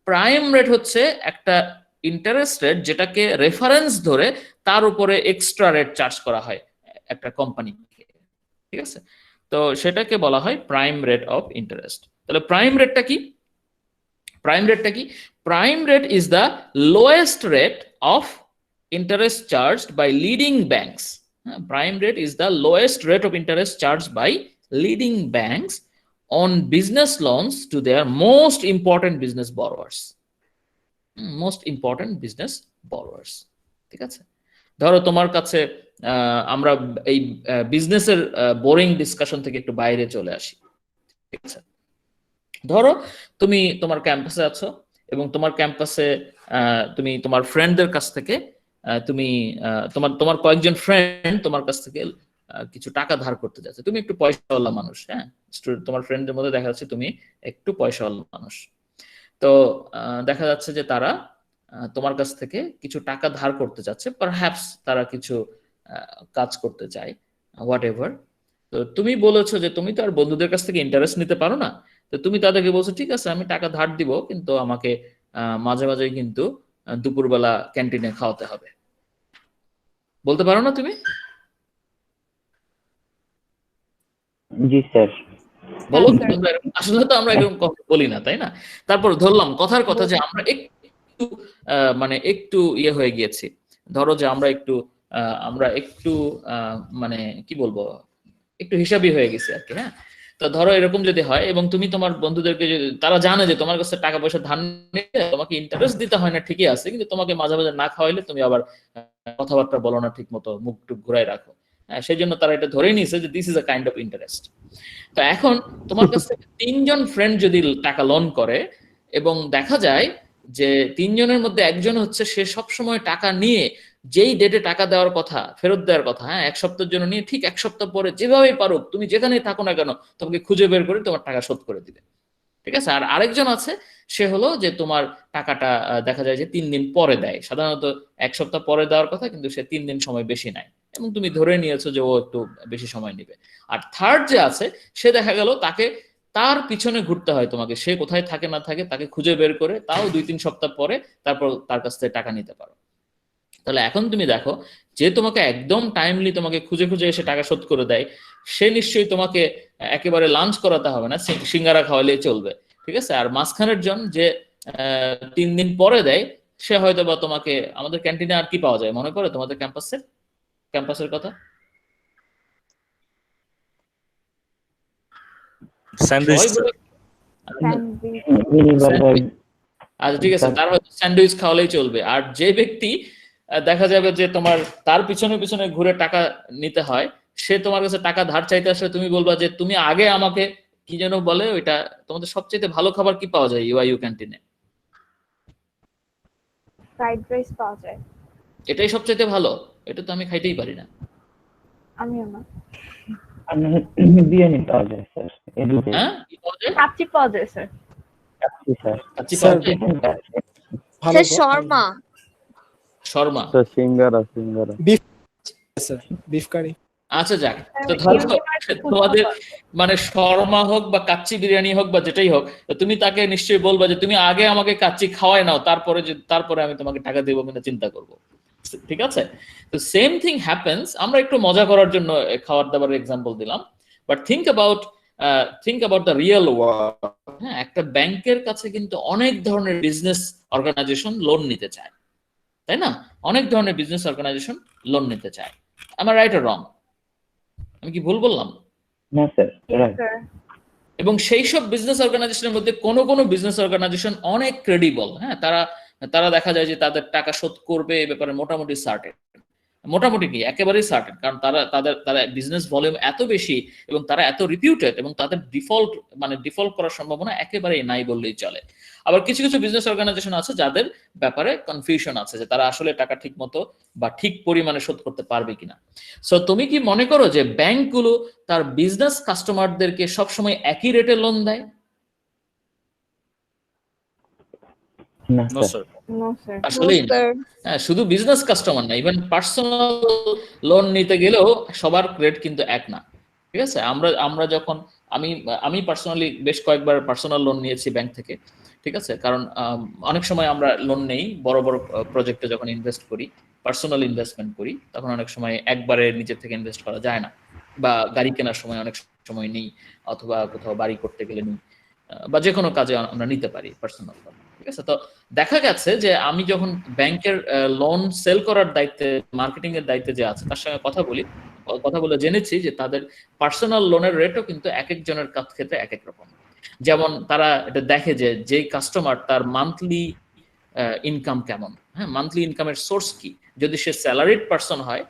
প্রাইম রেট হচ্ছে একটা ইন্টারেস্ট রেট যেটাকে রেফারেন্স ধরে তার উপরে এক্সট্রা রেট চার্জ করা হয় একটা কোম্পানিকে। ঠিক আছে, তো সেটাকে বলা হয় প্রাইম রেট অফ ইন্টারেস্ট। তাহলে প্রাইম রেটটা কি? প্রাইম রেটটা কি? Prime rate is the lowest rate of interest charged by leading banks. Prime rate is the lowest rate of interest charged by leading banks on business loans to their most important business borrowers. Most important business borrowers. ঠিক আছে, ধরো তোমার কাছে আমরা এই বিজনেসের boring discussion থেকে একটু বাইরে চলে আসি। ঠিক আছে, ধরো তুমি তোমার ক্যাম্পাসে আছো, এবং তোমার ক্যাম্পাসে তুমি তোমার ফ্রেন্ডদের কাছ থেকে তুমি তোমার কয়েকজন ফ্রেন্ড তোমার কাছ থেকে কিছু টাকা ধার করতে যাচ্ছে। তুমি একটু পয়সাওয়ালা মানুষ, হ্যাঁ, তোমার ফ্রেন্ডদের মধ্যে দেখা যাচ্ছে তুমি একটু পয়সাওয়ালা মানুষ। তো দেখা যাচ্ছে যে তারা তোমার কাছ থেকে কিছু টাকা ধার করতে যাচ্ছে, পারহ্যাপস তারা কিছু কাজ করতে চায়, হোয়াট এভার। তো তুমি বলেছো যে তুমি তো আর বন্ধুদের কাছ থেকে ইন্টারেস্ট নিতে পারো না, তো তুমি তাদেরকে বলছো ঠিক আছে আমি টাকা ধার দিব, কিন্তু আমাকে মাঝে মাঝে কিন্তু দুপুরবেলা ক্যান্টিনে খাওয়াতে হবে। বলতে পারো না তুমি? জি স্যার। বলো হ্যাঁ, কি স্যার। তোমরা আসলে তো আমরা এরকম কথা বলি না, তাই না? তারপর ধরলাম কথার কথা যে আমরা একটু মানে একটু ইয়ে হয়ে গিয়েছি। ধরো যে আমরা একটু মানে কি বলবো, একটু হিসাবি হয়ে গেছি আর কি। হ্যাঁ, তো ধরো এরকম যদি হয় এবং তুমি তোমার বন্ধুদেরকে তারা জানে যে তোমার কাছে টাকা পয়সা ধার নিতে তোমাকে ইন্টারেস্ট দিতে হয় না, ঠিকই আছে, কিন্তু তোমাকে মাঝে মাঝে না খাওয়াইলে তুমি আবার কথাবার্তা বলো না ঠিক মতো, মুখ টুক ঘুরাই রাখো। হ্যাঁ, সেই জন্য তারা এটা ধরেই নিয়েছে যে this is a kind of interest. তো এখন তোমার কাছ থেকে 3 জন ফ্রেন্ড যদি টাকা লোন করে এবং দেখা যায় যে 3 জনের মধ্যে একজন হচ্ছে সে সবসময় টাকা নিয়ে যেই ডেটে টাকা দেওয়ার কথা, ফেরত দেওয়ার কথা, হ্যাঁ 1 সপ্তাহের জন্য নিয়ে ঠিক 1 সপ্তাহ পরে যেভাবেই পারুক, তুমি যেখানেই থাকো না কেন, তোমাকে খুঁজে বের করে তোমার টাকা শোধ করে দিবে। ঠিক আছে? আর আরেকজন আছে, সে হলো যে তোমার টাকাটা দেখা যায় যে 3 দিন পরে দেয়। সাধারণত 1 সপ্তাহ পরে দেওয়ার কথা, কিন্তু সে 3 দিন সময় বেশি নেয় এবং তুমি ধরে নিয়েছো যে ও একটু বেশি সময় নেবে। আর থার্ড যে আছে, সে দেখা গেল তাকে তার পিছনে ঘুরতে হয় তোমাকে, সে কোথায় থাকে না থাকে তাকে খুঁজে বের করে তাও 2-3 সপ্তাহ পরে তারপর তার কাছ থেকে টাকা নিতে পারো। তাহলে এখন তুমি দেখো, যে তোমাকে একদম টাইমলি তোমাকে খুঁজে খুঁজে এসে টাকা শোধ করে দেয়, সে নিশ্চয়ই তোমাকে একেবারে লাঞ্চ করাতে হবে না, সিঙ্গারা খাওয়ালেই চলবে। ঠিক আছে? আর মাঝখানের জন যে 3 দিন পরে দেয়, সে হয়তো বা তোমাকে, আমাদের ক্যান্টিনে আর কি পাওয়া যায় মনে করো তোমাদের ক্যাম্পাসের কথা? স্যান্ডউইচ সবাই স্যার। বলে স্যান্ডউইচ। স্যান্ডউইচ। আচ্ছা ঠিক আছে, তার হয়তো স্যান্ডউইচ খাওয়ালেই চলবে। আর যে ব্যক্তি দেখা যাবে যে তোমার তার পিছনে পিছনে ঘুরে টাকা নিতে হয়, সে তোমার কাছে টাকা ধার চাইতে আসলে তুমি বলবা যে তুমি আগে আমাকে, কি যেন বলে ওইটা, তোমাদের সবচেয়ে ভালো খাবার কি পাওয়া যায় ইউআইইউ ক্যান্টিনে? ফ্রাইড রাইস পাওয়া যায়। এটাই সবচেয়ে ভালো? এটা তো আমি খাইতেই পারি না। আমিও না। বিরিয়ানি পাওয়া যায় স্যার। হ্যাঁ, কি পাওয়া যায়? কাচ্চি পাওয়া যায় স্যার। স্যার কাচ্চি পাওয়া যায়? স্যার শর্মা। শর্মা। স্যার সিঙ্গারা বিফ কারি। আচ্ছা যাক, তো ধরো তোমাদের মানে শর্মা হোক বা কাচ্চি বিরিয়ানি হোক বা যেটাই হোক, তো তুমি তাকে নিশ্চয়ই বলবা যে তুমি আগে আমাকে কাচ্চি খাওয়াই নাও, তারপরে আমি তোমাকে টাকা দেবো কিনা চিন্তা করব। ঠিক আছে? তো সেম থিং হ্যাপেন্স, আমরা একটু মজা করার জন্য খাবার দাবারের এক্সাম্পল দিলাম, but think about the real world. হ্যাঁ, একটা ব্যাংকের কাছে কিন্তু অনেক ধরনের বিজনেস অর্গানাইজেশন লোন নিতে চায়, তাই না? অনেক ধরনের বিজনেস অর্গানাইজেশন লোন নিতে চায়। আমার রাইট অর রং? আমি কি ভুল বললাম? না স্যার, রাইট। এবং সেই সব বিজনেস অর্গানাইজেশনের মধ্যে কোন কোন বিজনেস অর্গানাইজেশন অনেক ক্রেডিবল। হ্যাঁ, তারা দেখা যায় যে তাদের টাকা শোধ করবে এ ব্যাপারে মোটামুটি সার্টেন। মোটামুটি কি, একেবারেই সার্টেন, কারণ তারা বিজনেস ভলিউম এত বেশি এবং তারা এত রিপিউটেড এবং তাদের ডিফল্ট করার সম্ভাবনা একেবারেই নাই বললেই চলে। আবার কিছু কিছু বিজনেস অর্গানাইজেশন আছে যাদের ব্যাপারে কনফিউশন আছে যে তারা আসলে টাকা ঠিক মতো বা ঠিক পরিমাণে শোধ করতে পারবে কিনা। সো তুমি কি মনে করো যে ব্যাংকগুলো তার বিজনেস কাস্টমারদেরকে সবসময় একই রেটে লোন দেয়? না নো স্যার। স্যার। আসলেই না। হ্যাঁ, শুধু বিজনেস কাস্টমার না, ইভেন পার্সোনাল লোন নিতে গেলেও সবার রেট কিন্তু এক না। ঠিক আছে? আমরা যখন আমি পার্সোনালি বেশ কয়েকবার পার্সোনাল লোন নিয়েছি ব্যাংক থেকে। ঠিক আছে? কারণ অনেক সময় আমরা লোন নেই বড় বড় প্রজেক্টে, যখন ইনভেস্ট করি, পার্সোনাল ইনভেস্টমেন্ট করি, তখন অনেক সময় একবারে নিজের থেকে ইনভেস্ট করা যায় না, বা গাড়ি কেনার সময় অনেক সময় নেই, অথবা কোথাও বাড়ি করতে গেলে নেই, বা যে কোনো কাজে আমরা নিতে পারি পার্সোনাল লোন। ঠিক আছে? তো দেখা গেছে যে আমি যখন ব্যাংকের লোন সেল করার দায়িত্বে, মার্কেটিং এর দায়িত্বে যে আছে তার সঙ্গে কথা বলে জেনেছি যে তাদের পার্সোনাল লোনের রেটও কিন্তু এক একজনের ক্ষেত্রে এক এক রকম। যেমন তারা এটা দেখে যে যেই কাস্টমার তার মান্থলি ইনকাম কেমন, হ্যাঁ, মান্থলি ইনকামের সোর্স কি। যদি সে স্যালারিড পার্সন হয়,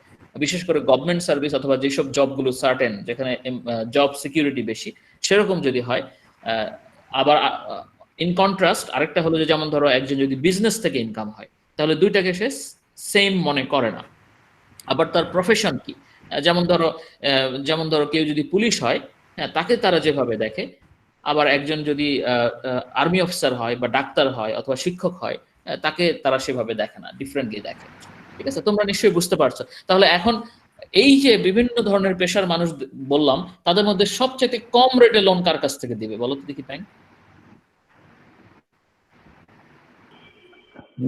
বিশেষ করে গভর্নমেন্ট সার্ভিস অথবা যেসব জবগুলো সার্টেন, যেখানে জব সিকিউরিটি বেশি, সেরকম যদি হয়। আবার ইন কন্ট্রাস্ট আরেকটা হলো যে, যেমন ধরো একজন যদি বিজনেস থেকে ইনকাম হয়, তাহলে দুইটাকে সে সেম মনে করে না। আবার তার প্রফেশন কি, যেমন ধরো কেউ যদি পুলিশ হয়, হ্যাঁ, তাকে তারা যেভাবে দেখে, আবার একজন যদি আর্মি অফিসার হয় বা ডাক্তার হয় অথবা শিক্ষক হয়, তাকে তারা সেভাবে দেখে না, ডিফারেন্টলি দেখে। ঠিক আছে? তোমরা নিশ্চয়ই বুঝতে পারছো। তাহলে এখন এই যে বিভিন্ন ধরনের পেশার মানুষ বললাম, তাদের মধ্যে সবচেয়ে কম রেটে লোন কার কাছ থেকে দিবে বলো তো দেখি? ব্যাংক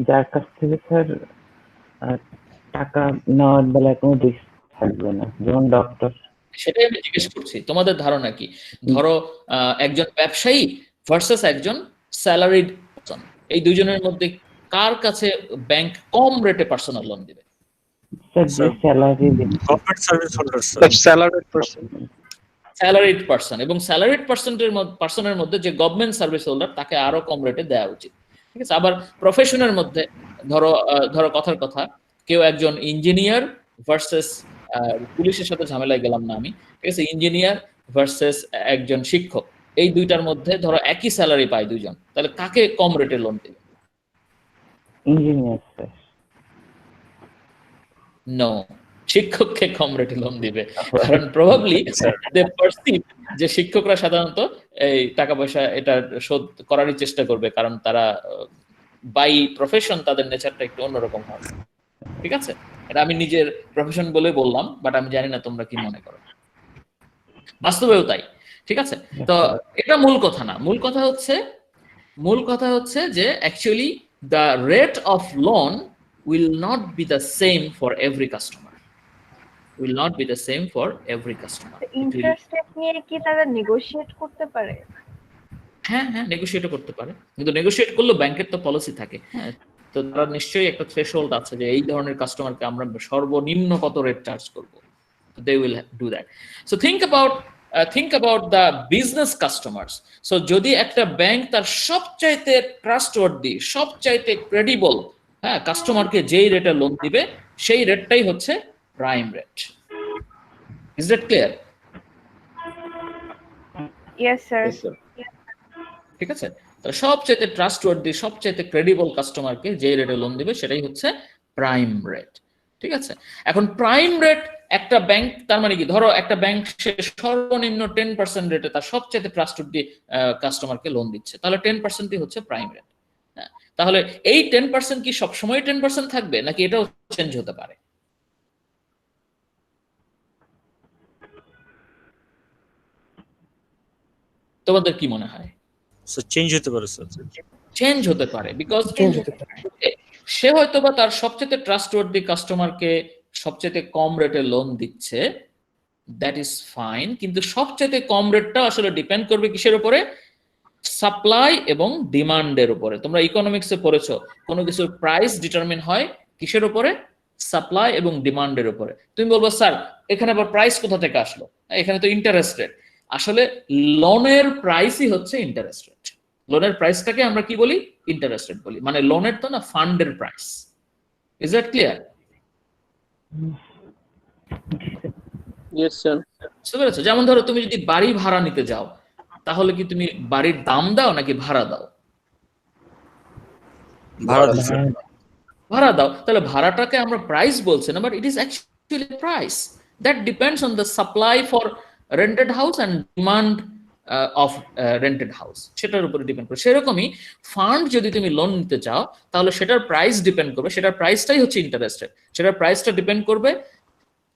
যার কাছ থেকে স্যার টাকা নেওয়ার বেলায় কোনো রিস্ক থাকবে না, যেমন ডক্টর। সেটাই আমি জিজ্ঞেস করছি, তোমাদের ধারণা কি? ধরো একজন ব্যবসায়ী ভার্সেস একজন স্যালারিড পারসন, এই দুজনের মধ্যে কার কাছে ব্যাংক কম রেটে পার্সোনাল লোন দিবে? স্যার যে salary government service holder sir. Salaried person. Salaried person, এবং স্যালারিড পার্সনের মধ্যে যে গভর্নমেন্ট সার্ভিস হোল্ডার তাকে আরো কম রেটে দেওয়া উচিত। ঠিক আছে। আবার প্রফেশনের মধ্যে ধরো ধরো কথার কথা, কেউ একজন ইঞ্জিনিয়ার ভার্সেস, পুলিশের সাথে ঝামেলায় গেলাম না আমি, ঠিক আছে, ইঞ্জিনিয়ার ভার্সেস একজন শিক্ষক, এই দুইটার মধ্যে ধরো একই স্যালারি পায় দুইজন, তাহলে কাকে কম রেটে লোন দেবে? Engineer sir. নো, শিক্ষককে কম রেটে লোন দিবে, কারণ প্রবাবলি দে পারসিভ যে শিক্ষকরা সাধারণত এই টাকা পয়সা এটা শোধ করারই চেষ্টা করবে, কারণ তারা বাই প্রফেশন তাদের নেচারটা একটু অন্যরকম হবে। ঠিক আছে, এটা আমি নিজের প্রফেশন বলে বললাম, বাট আমি জানি না তোমরা কি মনে করো, বাস্তবেও তাই। ঠিক আছে, তো এটা মূল কথা না, মূল কথা হচ্ছে যে actually the rate of loan will not be the same for every customer. Will not be the same for every customer. Interest rate নিয়ে কি তারা নেগোশিয়েট করতে পারে? হ্যাঁ, নেগোশিয়েট করতে পারে, কিন্তু নেগোশিয়েট করলে ব্যাংকের তো পলিসি থাকে। হ্যাঁ, তো তারা নিশ্চয়ই একটা থ্রেশহোল্ড আছে যে এই ধরনের কাস্টমারকে আমরা সর্বনিম্ন কত রেট চার্জ করব। They will do that. So think about the business customers. So যদি একটা ব্যাংক তার সবচাইতে ট্রাস্টওয়ার্দি, সবচাইতে ক্রেডিবল কাস্টমারকে যেই রেটে লোন দিবে, সেই রেটটাই হচ্ছে prime rate. Is that clear? Yes sir. ঠিক আছে, তো সবচাইতে ট্রাস্টওয়ার্দি, সবচাইতে ক্রেডিবল কাস্টমারকে যেই রেটে লোন দিবে সেটাই হচ্ছে প্রাইম রেট। ঠিক আছে, এখন প্রাইম রেট একটা ব্যাংক, তার মানে কি, ধরো একটা ব্যাংক সে সর্বনিম্ন 10% রেটে তার সবচেয়ে ট্রাস্টেড কাস্টমারকে লোন দিচ্ছে, তাহলে 10%ই হচ্ছে প্রাইম রেট। তাহলে এই 10% কি সবসময় 10% থাকবে, নাকি এটাও চেঞ্জ হতে পারে? তোমাদের কি মনে হয়? চেঞ্জ হতে পারে স্যার। চেঞ্জ হতে পারে, বিকজ সে হয়তো বা তার সবচেয়ে ট্রাস্টওয়ার্দি কাস্টমারকে সবচেয়ে কম রেটে লোন দিচ্ছে, দ্যাট ইজ ফাইন, কিন্তু সবচেয়ে কম রেটটা আসলে ডিপেন্ড করবে কিসের উপরে? সাপ্লাই এবং ডিমান্ডের উপরে। তোমরা ইকোনমিক্সে পড়েছো, কোনো কিছুর প্রাইস ডিটারমিন হয় কিসের উপরে? সাপ্লাই এবং ডিমান্ডের উপরে। তুমি বলবো স্যার এখানে আবার প্রাইস কোথা থেকে আসলো? এখানে তো ইন্টারেস্ট রেট। আসলে লোনের প্রাইসই হচ্ছে ইন্টারেস্ট রেট। লোনের প্রাইসটাকে আমরা কি বলি? ইন্টারেস্ট রেট বলি, মানে লোনের তো না, ফান্ডের price. Is that clear? Yes sir. বুঝতে পেরেছো? যেমন ধরো তুমি যদি বাড়ি ভাড়া নিতে যাও, তাহলে কি তুমি বাড়ির দাম দাও নাকি ভাড়া দাও? ভাড়া দাও। তাহলে ভাড়াটাকে আমরা প্রাইস বলছি না, but it is actually price that depends on the supply for rented house and demand of rented house, সেটার উপরে ডিপেন্ড করে। সেরকমই ফান্ড যদি তুমি লোন নিতে চাও, তাহলে সেটার প্রাইস ডিপেন্ড করবে, সেটার প্রাইসটাই হচ্ছে ইন্টারেস্ট রেট, সেটার প্রাইসটা ডিপেন্ড করবে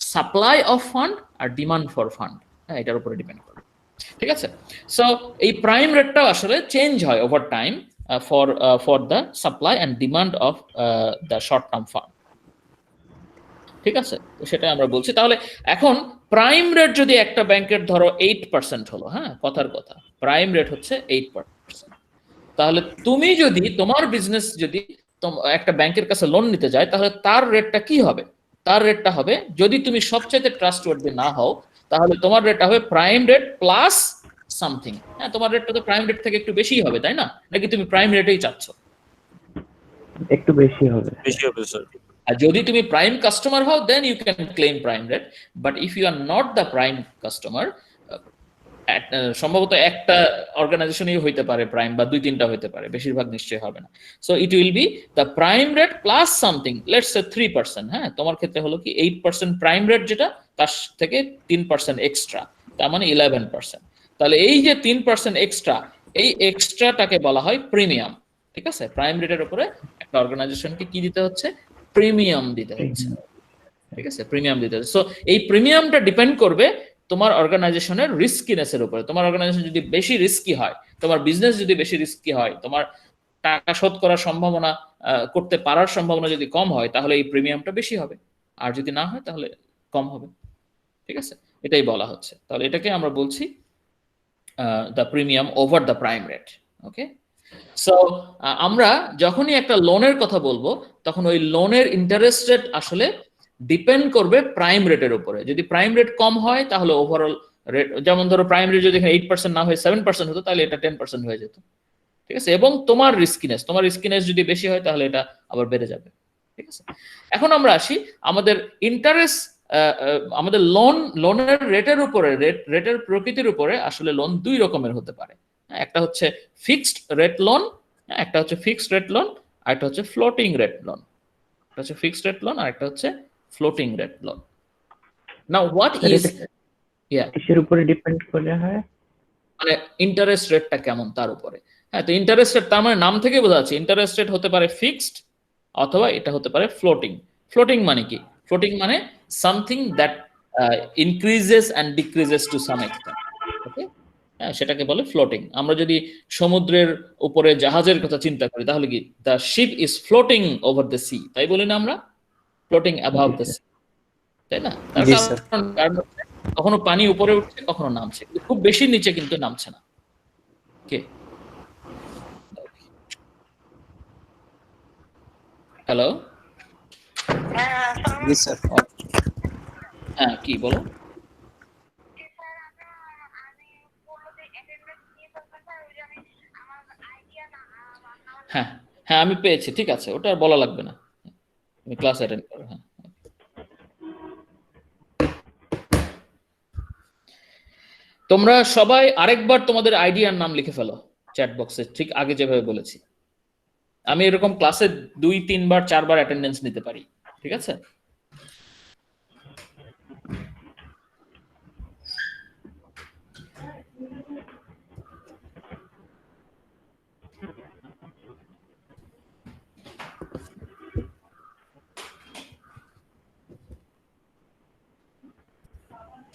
সাপ্লাই অফ ফান্ড আর ডিমান্ড ফর ফান্ড, এটার উপরে ডিপেন্ড করবে। ঠিক আছে, সো এই প্রাইম রেটটাও আসলে চেঞ্জ হয় over time for the supply and demand of the short term fund. ঠিক আছে, তো সেটা আমরা বলছি। তাহলে এখন প্রাইম রেট যদি একটা ব্যাংকের ধরো 8% হলো, হ্যাঁ, কথার কথা, প্রাইম রেট হচ্ছে 8%, তাহলে তুমি যদি তোমার বিজনেস যদি একটা ব্যাংকের কাছে লোন নিতে যায়, তাহলে তার রেটটা কি হবে? তার রেটটা হবে, যদি তুমি সবচেয়ে ট্রাস্টওয়ার্দি না হও, তাহলে তোমার রেটটা হবে প্রাইম রেট প্লাস সামথিং। হ্যাঁ, তোমার রেটটা তো প্রাইম রেট থেকে একটু বেশিই হবে, তাই না? নাকি তুমি প্রাইম রেটেই চাচ্ছ? একটু বেশি হবে। বেশি হবে স্যার। আর যদি তুমি প্রাইম কাস্টমার হও, then you can claim prime rate, but if you are not the prime customer, সম্ভবত একটা অর্গানাইজেশনই হইতে পারে প্রাইম, বা 2-3টা হইতে পারে, বেশিরভাগ নিশ্চয়ই হবে না। So it will be the prime rate plus something, let's say 3%। হ্যাঁ, তোমার ক্ষেত্রে হলো কি 8% প্রাইম রেট, যেটা তার থেকে 3% এক্সট্রা, তার মানে 11%। তাহলে এই যে 3% এক্সট্রা, এই এক্সট্রাটাকে বলা হয় প্রিমিয়াম। ঠিক আছে, প্রাইম রেটের উপরে একটা অর্গানাইজেশনকে কি দিতে হচ্ছে? প্রিমিয়াম দিতে হচ্ছে। ঠিক আছে, প্রিমিয়াম দিতে হচ্ছে। সো এই প্রিমিয়ামটা ডিপেন্ড করবে তোমার অর্গানাইজেশনের রিস্কিনেসের উপরে। তোমার অর্গানাইজেশন যদি বেশি রিস্কি হয়, তোমার বিজনেস যদি বেশি রিস্কি হয়, তোমার টাকা শোধ করার সম্ভাবনা, করতে পারার সম্ভাবনা যদি কম হয়, তাহলে এই প্রিমিয়ামটা বেশি হবে, আর যদি না হয় তাহলে কম হবে। ঠিক আছে, এটাই বলা হচ্ছে। তাহলে এটাকে আমরা বলছি the premium over the prime rate. Okay, so আমরা যখনই একটা লোনের কথা বলবো তখন ওই লোনের ইন্টারেস্ট রেট আসলে ডিপেন্ড করবে প্রাইম রেটের উপরে। যদি প্রাইম রেট কম হয় তাহলে ওভারঅল রেট, যেমন ধরো প্রাইম রেট যদি এখানে 8% না হয়ে 7% হতো তাহলে এটা 10% হয়ে যেত। ঠিক আছে, এবং তোমার রিস্কিনেস যদি বেশি হয় তাহলে এটা আবার বেড়ে যাবে। ঠিক আছে, এখন আমরা আসি আমাদের ইন্টারেস্ট, আমাদের লোনের রেটের উপরে, রেটের প্রকৃতির উপরে আসলে লোন দুই রকমের হতে পারে। একটা হচ্ছে ফিক্সড রেট লোন, একটা হচ্ছে ফিক্সড রেট লোন, আর একটা হচ্ছে ফ্লোটিং রেট লোন। একটা হচ্ছে ফিক্সড রেট লোন আর একটা হচ্ছে floating rate loan. Now what is, কিসের উপরে ডিপেন্ড করে হয়? মানে ইন্টারেস্ট রেটটা কেমন তার উপরে। হ্যাঁ, তো ইন্টারেস্ট রেট তার মানে নাম থেকে বোঝা যাচ্ছে ইন্টারেস্ট রেট হতে পারে ফিক্সড অথবা এটা হতে পারে ফ্লোটিং। ফ্লোটিং মানে কি? ফ্লোটিং মানে something that increases and decreases to some extent. Okay, হ্যাঁ, সেটাকে বলে ফ্লোটিং। আমরা যদি সমুদ্রের উপরে জাহাজের কথা চিন্তা করি তাহলে কি the ship is floating over the sea, তাই বলি না আমরা? ফ্লোটিং অ্যাবাভ দ্য সি, তাই না? তার কারণ কখনো পানি উপরে উঠছে কখনো নামছে, কিন্তু খুব বেশি নিচে কিন্তু নামছে না। কে? হ্যালো, হ্যাঁ কি বলো? হ্যাঁ হ্যাঁ আমি পেয়েছি, ঠিক আছে, ওটা আর বলা লাগবে না, তুমি ক্লাস অ্যাটেন্ড করো। হ্যাঁ, তোমরা সবাই আরেকবার তোমাদের আইডিয়ার নাম লিখে ফেলো চ্যাট বক্সে, ঠিক আগে যেভাবে বলেছি। আমি এরকম ক্লাসে 2, 3 বার 4 বার অ্যাটেন্ডেন্স নিতে পারি, ঠিক আছে?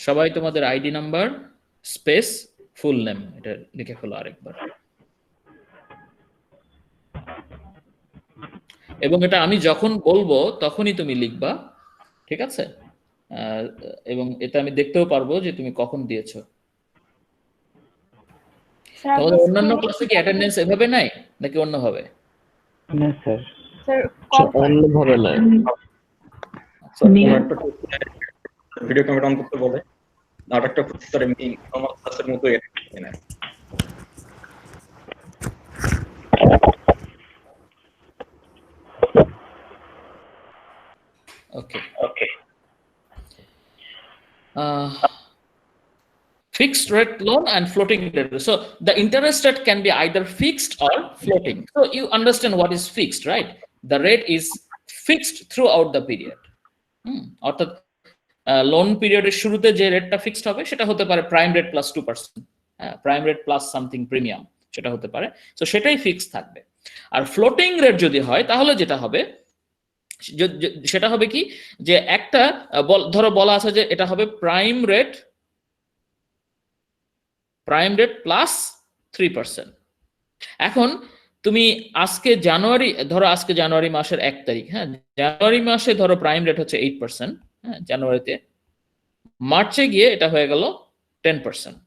সবাই তোমাদের ID number space full name এটা লিখে ফেলো আরেকবার। এবং এটা আমি যখন বলবো তখনই তুমি লিখবা, ঠিক আছে? এবং এটা আমি দেখতেও পারবো যে তুমি কখন দিয়েছো। তোমাদের অন্যান্য ক্লাসে কি অ্যাটেন্ডেন্স এভাবে নাই নাকি অন্যভাবে? না স্যার, অন্যভাবে নাই। ভিডিও ক্যামেরা অন করতে বলে, আর একটা প্রতিস্তার এমনি আমার ক্লাসের মতো ওকে ওকে, fixed rate loan and floating rate. So the interest rate can be either fixed or floating. So you understand what is fixed, right? The rate is fixed throughout the period. অর্থাৎ loan পিরিয়ডের শুরুতে যে রেটটা fixed হবে সেটা হতে পারে prime rate plus 2%, prime rate plus something premium, সেটা হতে পারে। তো সেটাই ফিক্সড থাকবে। আর ফ্লোটিং রেট যদি হয় তাহলে যেটা হবে সেটা হবে কি, যে একটা ধরো বলা আছে যে এটা হবে প্রাইম রেট প্লাস 3%। এখন তুমি আজকে জানুয়ারি মাসের 1 তারিখ, হ্যাঁ, জানুয়ারি মাসে ধরো প্রাইম রেট হচ্ছে 8%, হ্যাঁ, জানুয়ারিতে। মার্চে গিয়ে এটা হয়ে গেল 10%।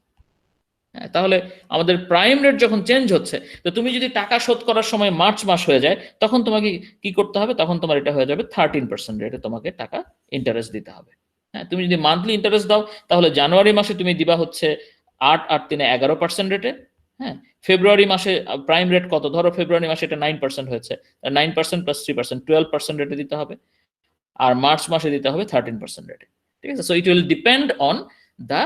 হ্যাঁ, তাহলে আমাদের প্রাইম রেট যখন চেঞ্জ হচ্ছে, তো তুমি যদি টাকা শোধ করার সময় মার্চ মাস হয়ে যায় তখন তোমাকে কি করতে হবে? তখন তোমার এটা হয়ে যাবে 13% রেটে তোমাকে টাকা ইন্টারেস্ট দিতে হবে। হ্যাঁ, তুমি যদি মান্থলি ইন্টারেস্ট দাও তাহলে জানুয়ারি মাসে তুমি দিবা হচ্ছে 8 আর 3 11% রেটে। হ্যাঁ, ফেব্রুয়ারি মাসে প্রাইম রেট কত? ধরো ফেব্রুয়ারি মাসে এটা 9% হয়েছে, 9% প্লাস 3% 12% রেটে দিতে হবে। আর মার্চ মাসে দিতে হবে 13% রেটে। ঠিক আছে, so it will depend on the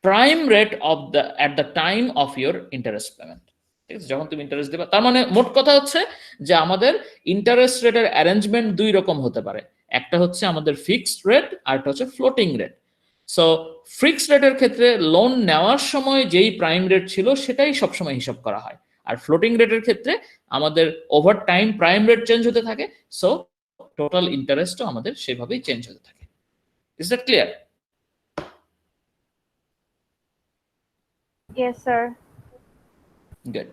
prime rate of the at the time of your interest payment. ঠিক আছে, যখন তুমি ইন্টারেস্ট দেবে। তার মানে মোট কথা হচ্ছে যে আমাদের ইন্টারেস্ট রেটের অ্যারেঞ্জমেন্ট দুই রকম হতে পারে। একটা হচ্ছে আমাদের ফিক্সড রেট আর একটা হচ্ছে ফ্লোটিং রেট। সো ফিক্সড রেটের ক্ষেত্রে লোন নেওয়ার সময় যেই প্রাইম রেট ছিল সেটাই সবসময় হিসাব করা হয়। আর ফ্লোটিং রেটের ক্ষেত্রে আমাদের over time prime rate change হতে থাকে, সো টোটাল ইন্টারেস্টও আমাদের সেভাবেই চেঞ্জ হতে থাকে। Is that clear? Yes, sir. Good.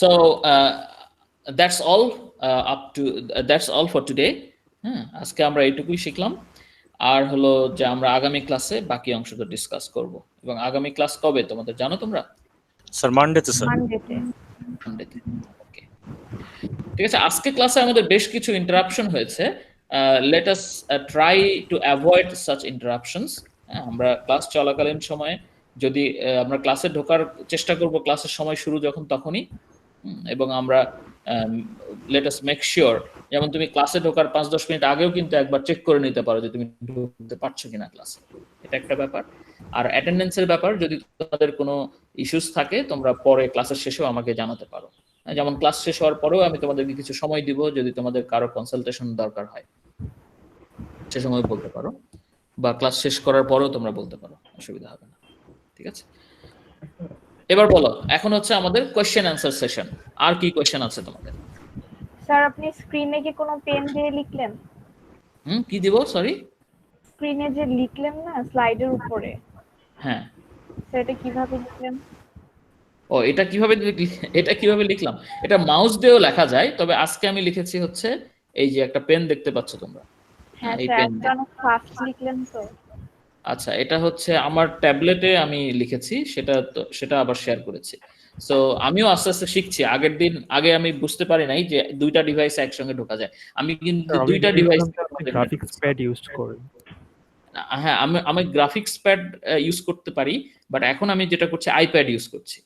So that's all for today. হ্যাঁ, আজকে আমরা এইটুকুই শিখলাম। আর হলো যে আমরা আগামী ক্লাসে বাকি অংশটা ডিসকাস করব। এবং আগামী ক্লাস কবে তোমাদের জানো তোমরা? স্যার মানডেতে স্যার। মানডেতে। মানডেতে। ওকে, ঠিক আছে। আজকে ক্লাসে আমাদের বেশ কিছু ইন্টারাপশন হয়েছে। Let us try to avoid such interruptions. আমরা ক্লাস চলাকালীন সময়ে যদি আমরা ক্লাসে ঢোকার চেষ্টা করব ক্লাসের সময় শুরু যখন তখনই, এবং আমরা লেট আস মেক শিওর, যেমন তুমি ক্লাসে ঢোকার 5-10 মিনিট আগেও কিন্তু একবার চেক করে নিতে পারো যে তুমি ঢুকতে পারছো কিনা ক্লাসে। এটা একটা ব্যাপার। আর অ্যাটেন্ডেন্সের ব্যাপার, যদি তোমাদের কোনো ইস্যুস থাকে তোমরা পরে ক্লাসের শেষেও আমাকে জানাতে পারো। যেমন ক্লাস শেষ হওয়ার পরেও আমি তোমাদেরকে কিছু সময় দিব, যদি তোমাদের কারো কনসালটেশন দরকার হয় সে সময় বলতে পারো, বা ক্লাস শেষ করার পরেও তোমরা বলতে পারো, অসুবিধা হবে না। ঠিক আছে, এবার বলো, এখন হচ্ছে আমাদের কোয়েশ্চেন অ্যান্সার সেশন। আর কি কোয়েশ্চেন আছে তোমাদের? স্যার আপনি স্ক্রিনে কি কোনো পেন দিয়ে লিখলেন? কি দিব? সরি, স্ক্রিনে যে লিখলেন না স্লাইডের উপরে, হ্যাঁ, সেটা কিভাবে লিখলেন? ও এটা কিভাবে এটা কিভাবে লিখলাম? এটা মাউস দিয়েও লেখা যায়, তবে আজকে আমি লিখেছি হচ্ছে এই যে একটা পেন দেখতে পাচ্ছ তোমরা, হ্যাঁ এই স্যার, পেন। একদম ফাস্ট লিখলেন তো। আচ্ছা, এটা হচ্ছে আমার ট্যাবলেটে আমি লিখেছি, সেটা আবার শেয়ার করেছি। সো আমিও আস্তে আস্তে শিখছি। আগে আমি বুঝতে পারি নাই যে দুইটা ডিভাইস একসঙ্গে ঢোকা যায়। আমি কিন্তু দুইটা ডিভাইস গ্রাফিক্স প্যাড ইউজ করেন? হ্যাঁ, আমি গ্রাফিক্স প্যাড ইউজ করতে পারি, বাট এখন আমি যেটা করছি আইপ্যাড ইউজ করছি।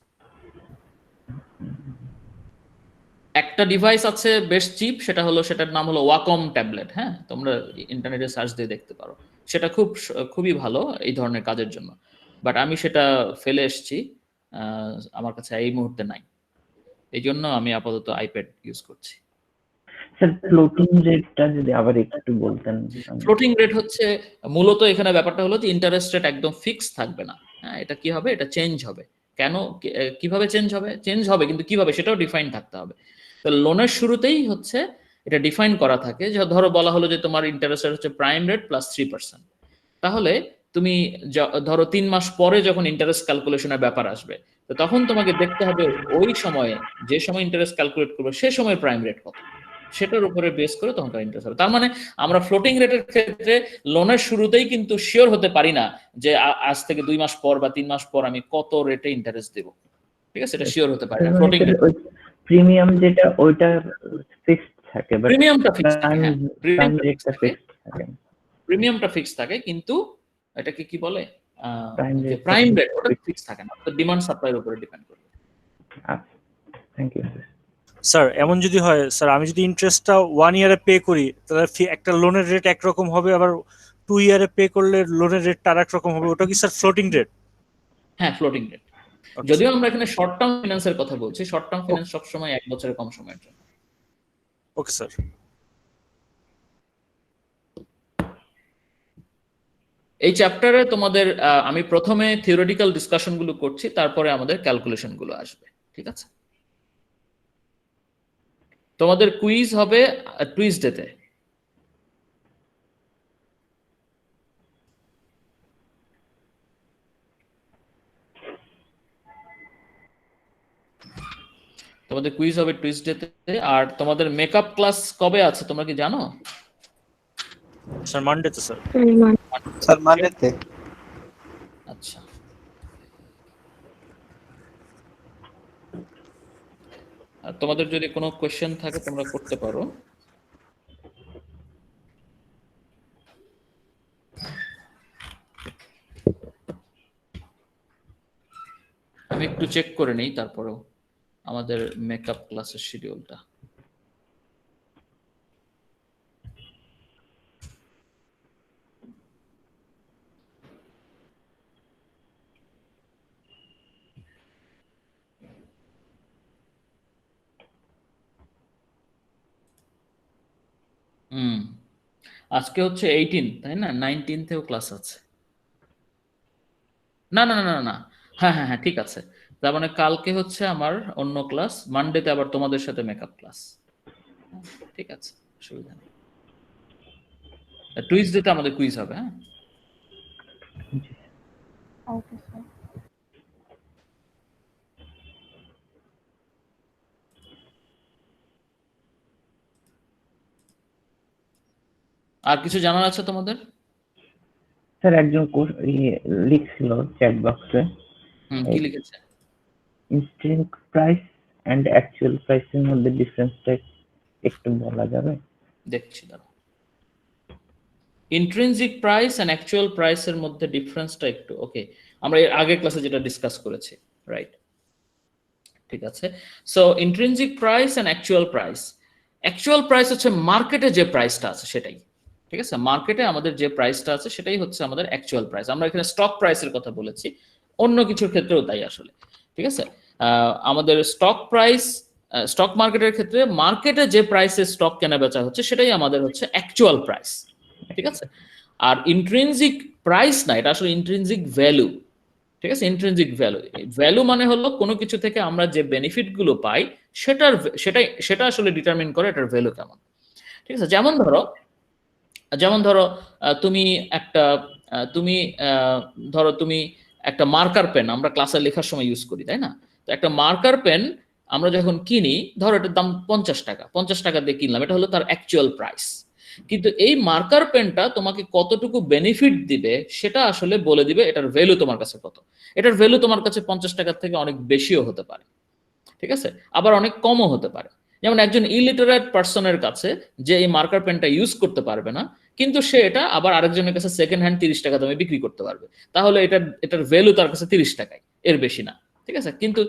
একটা ডিভাইস আছে বেশ চিপ, সেটার নাম হলো ওয়াকম ট্যাবলেট। হ্যাঁ, তোমরা ইন্টারনেটে সার্চ দিয়ে দেখতে পারো। সেটা খুবই ভালো এই ধরনের কাজের জন্য, বাট আমি সেটা ফেলে এসেছি, আমার কাছে এই মুহূর্তে নাই। এই জন্য আমি আপাতত আইপ্যাড ইউজ করছি। স্যার ফ্লোটিং রেটটা যদি আবার একটু বলতেন। ফ্লোটিং রেট হচ্ছে মূলত এখানে ব্যাপারটা হলো যে ইন্টারেস্ট রেট একদম ফিক্স থাকবে না। হ্যাঁ, এটা কি হবে? এটা চেঞ্জ হবে। কেন, কিভাবে চেঞ্জ হবে? চেঞ্জ হবে, কিন্তু কিভাবে সেটাও ডিফাইন থাকতে হবে। তো লোনের শুরুতেই হচ্ছে এটা ডিফাইন করা থাকে, যে ধরো বলা হলো যে তোমার ইন্টারেস্ট রেট হচ্ছে প্রাইম রেট প্লাস 3%। তাহলে তুমি ধরো 3 মাস পরে যখন ইন্টারেস্ট ক্যালকুলেশনের ব্যাপার আসবে, তো তখন তোমাকে দেখতে হবে ওই সময়ে, যে সময় ইন্টারেস্ট ক্যালকুলেট করবে সে সময় প্রাইম রেট কত, সেটার উপরে বেস করে তখন ইন্টারেস্ট হবে। তার মানে আমরা ফ্লোটিং রেটের ক্ষেত্রে লোনের শুরুতেই কিন্তু শিওর হতে পারি না যে আজ থেকে 2 মাস পর বা 3 মাস পর আমি কত রেটে ইন্টারেস্ট দেব। ঠিক আছে, এটা শিওর হতে পারে না ফ্লোটিং রেট। প্রিমিয়াম যেটা ওইটা ফিক্সড থাকে, বাট প্রিমিয়ামটা ফিক্সড থাকে, হ্যাঁ, প্রাইম রেটটা ফিক্সড থাকে। প্রিমিয়ামটা ফিক্স থাকে, কিন্তু এটাকে কি বলে, যে rate প্রাইম রেট ওটা ফিক্স থাকে না, তো ডিমান্ড সাপ্লাইয়ের উপরে ডিপেন্ড করবে। Thank you. স্যার এমন যদি হয়, স্যার আমি যদি ইন্টারেস্টটা 1 ইয়ারে পে করি, তাহলে একটা লোনের রেট একরকম হবে, আবার 2 ইয়ারে পে করলে লোনের রেটটা আরেক রকম হবে, ওটা কি স্যার ফ্লোটিং রেট? হ্যাঁ, ফ্লোটিং রেট। যদিও আমরা এখানে শর্ট টার্ম ফিন্যান্সের কথা বলছি, শর্ট টার্ম ফিন্যান্স সবসময় 1 বছরের কম সময়ের জন্য। Okay sir. এই চ্যাপ্টারে তোমাদের আমি প্রথমে থিওরিটিক্যাল ডিসকাশন গুলো করছি, তারপরে আমাদের ক্যালকুলেশন গুলো আসবে। ঠিক আছে, তোমাদের কুইজ হবে টুইসডেতে। তোমাদের কুইজ হবে টুইসডেতে। আর তোমাদের মেকআপ ক্লাস কবে আছে তোমরা কি জানো? স্যার মানডেতে স্যার। স্যার মানডেতে। আচ্ছা, আর তোমাদের যদি কোনো কোশ্চেন থাকে তোমরা করতে পারো। আমি একটু চেক করে নেই তারপরেও আমাদের মেকআপ ক্লাসের শিডিউলটা। আজকে হচ্ছে 18, তাই না? 19-তেও ক্লাস আছে। না না না না না, হ্যাঁ হ্যাঁ হ্যাঁ, ঠিক আছে। তার মানে কালকে হচ্ছে আমার অন্য ক্লাস, মানডেতে আবার তোমাদের সাথে মেকআপ ক্লাস। ঠিক আছে, অসুবিধা নেই। টুইসডেতে আমাদের কুইজ হবে। হ্যাঁ, ওকে স্যার। আর কিছু জানার আছে তোমাদের? স্যার একজন লিখছিল চ্যাট বক্সে কি লিখেছে? ইনস্ট্যান্ট প্রাইস এন্ড অ্যাকচুয়াল প্রাইসের মধ্যে ডিফারেন্সটা একটু বলা যাবে? দেখছি দাঁড়াও। ইন্ট্রিনজিক প্রাইস এন্ড অ্যাকচুয়াল প্রাইসের মধ্যে ডিফারেন্সটা একটু ওকে, আমরা এর আগের ক্লাসে যেটা ডিসকাস করেছি, রাইট? ঠিক আছে। So intrinsic price and actual price, actual price হচ্ছে মার্কেটে যে প্রাইসটা আছে সেটাই, ঠিক আছে? মার্কেটে আমাদের যে প্রাইসটা আছে সেটাই হচ্ছে আমাদের অ্যাকচুয়াল প্রাইস। আমরা এখানে স্টক প্রাইসের কথা বলেছি, অন্য কিছুর ক্ষেত্রেও তাই আসলে, ঠিক আছে? আমাদের স্টক প্রাইস, স্টক মার্কেটের ক্ষেত্রে মার্কেটে যে প্রাইসে স্টক কেনা বেচা হচ্ছে সেটাই আমাদের হচ্ছে অ্যাকচুয়াল প্রাইস, ঠিক আছে? আর ইন্ট্রিনজিক প্রাইস না, এটা আসলে ইন্ট্রিনজিক ভ্যালু, ঠিক আছে? ইন্ট্রিনজিক ভ্যালু, ভ্যালু মানে হলো কোনো কিছু থেকে আমরা যে বেনিফিট গুলো পাই সেটা আসলে ডিটারমিন করে এটার ভ্যালু কেমন, ঠিক আছে? যেমন ধরো তুমি একটা তুমি একটা মার্কার পেন আমরা ক্লাসে লেখার সময় ইউজ করি, তাই না? তো একটা মার্কার পেন আমরা যখন কিনি, ধরো এটার দাম 50 টাকা দিয়ে কিনলাম, এটা হলো তার অ্যাকচুয়াল প্রাইস। কিন্তু এই মার্কার পেনটা তোমাকে কতটুকু বেনিফিট দিবে সেটা আসলে বলে দিবে এটার ভ্যালু তোমার কাছে কত। এটার ভ্যালু তোমার কাছে 50 টাকার থেকে অনেক বেশিও হতে পারে, ঠিক আছে? আবার অনেক কমও হতে পারে। যেমন একজন ইলিটারেট পার্সনের কাছে যে এই মার্কার পেনটা ইউজ করতে পারবে না, কিন্তু সে এটা আবার আরেকজনের কাছে সেকেন্ড হ্যান্ড 30 টাকা দামে বিক্রি করতে পারবে, তাহলে এটার ভ্যালু তার কাছে 30 টাকায়, এর বেশি না, ঠিক আছে? কিন্তু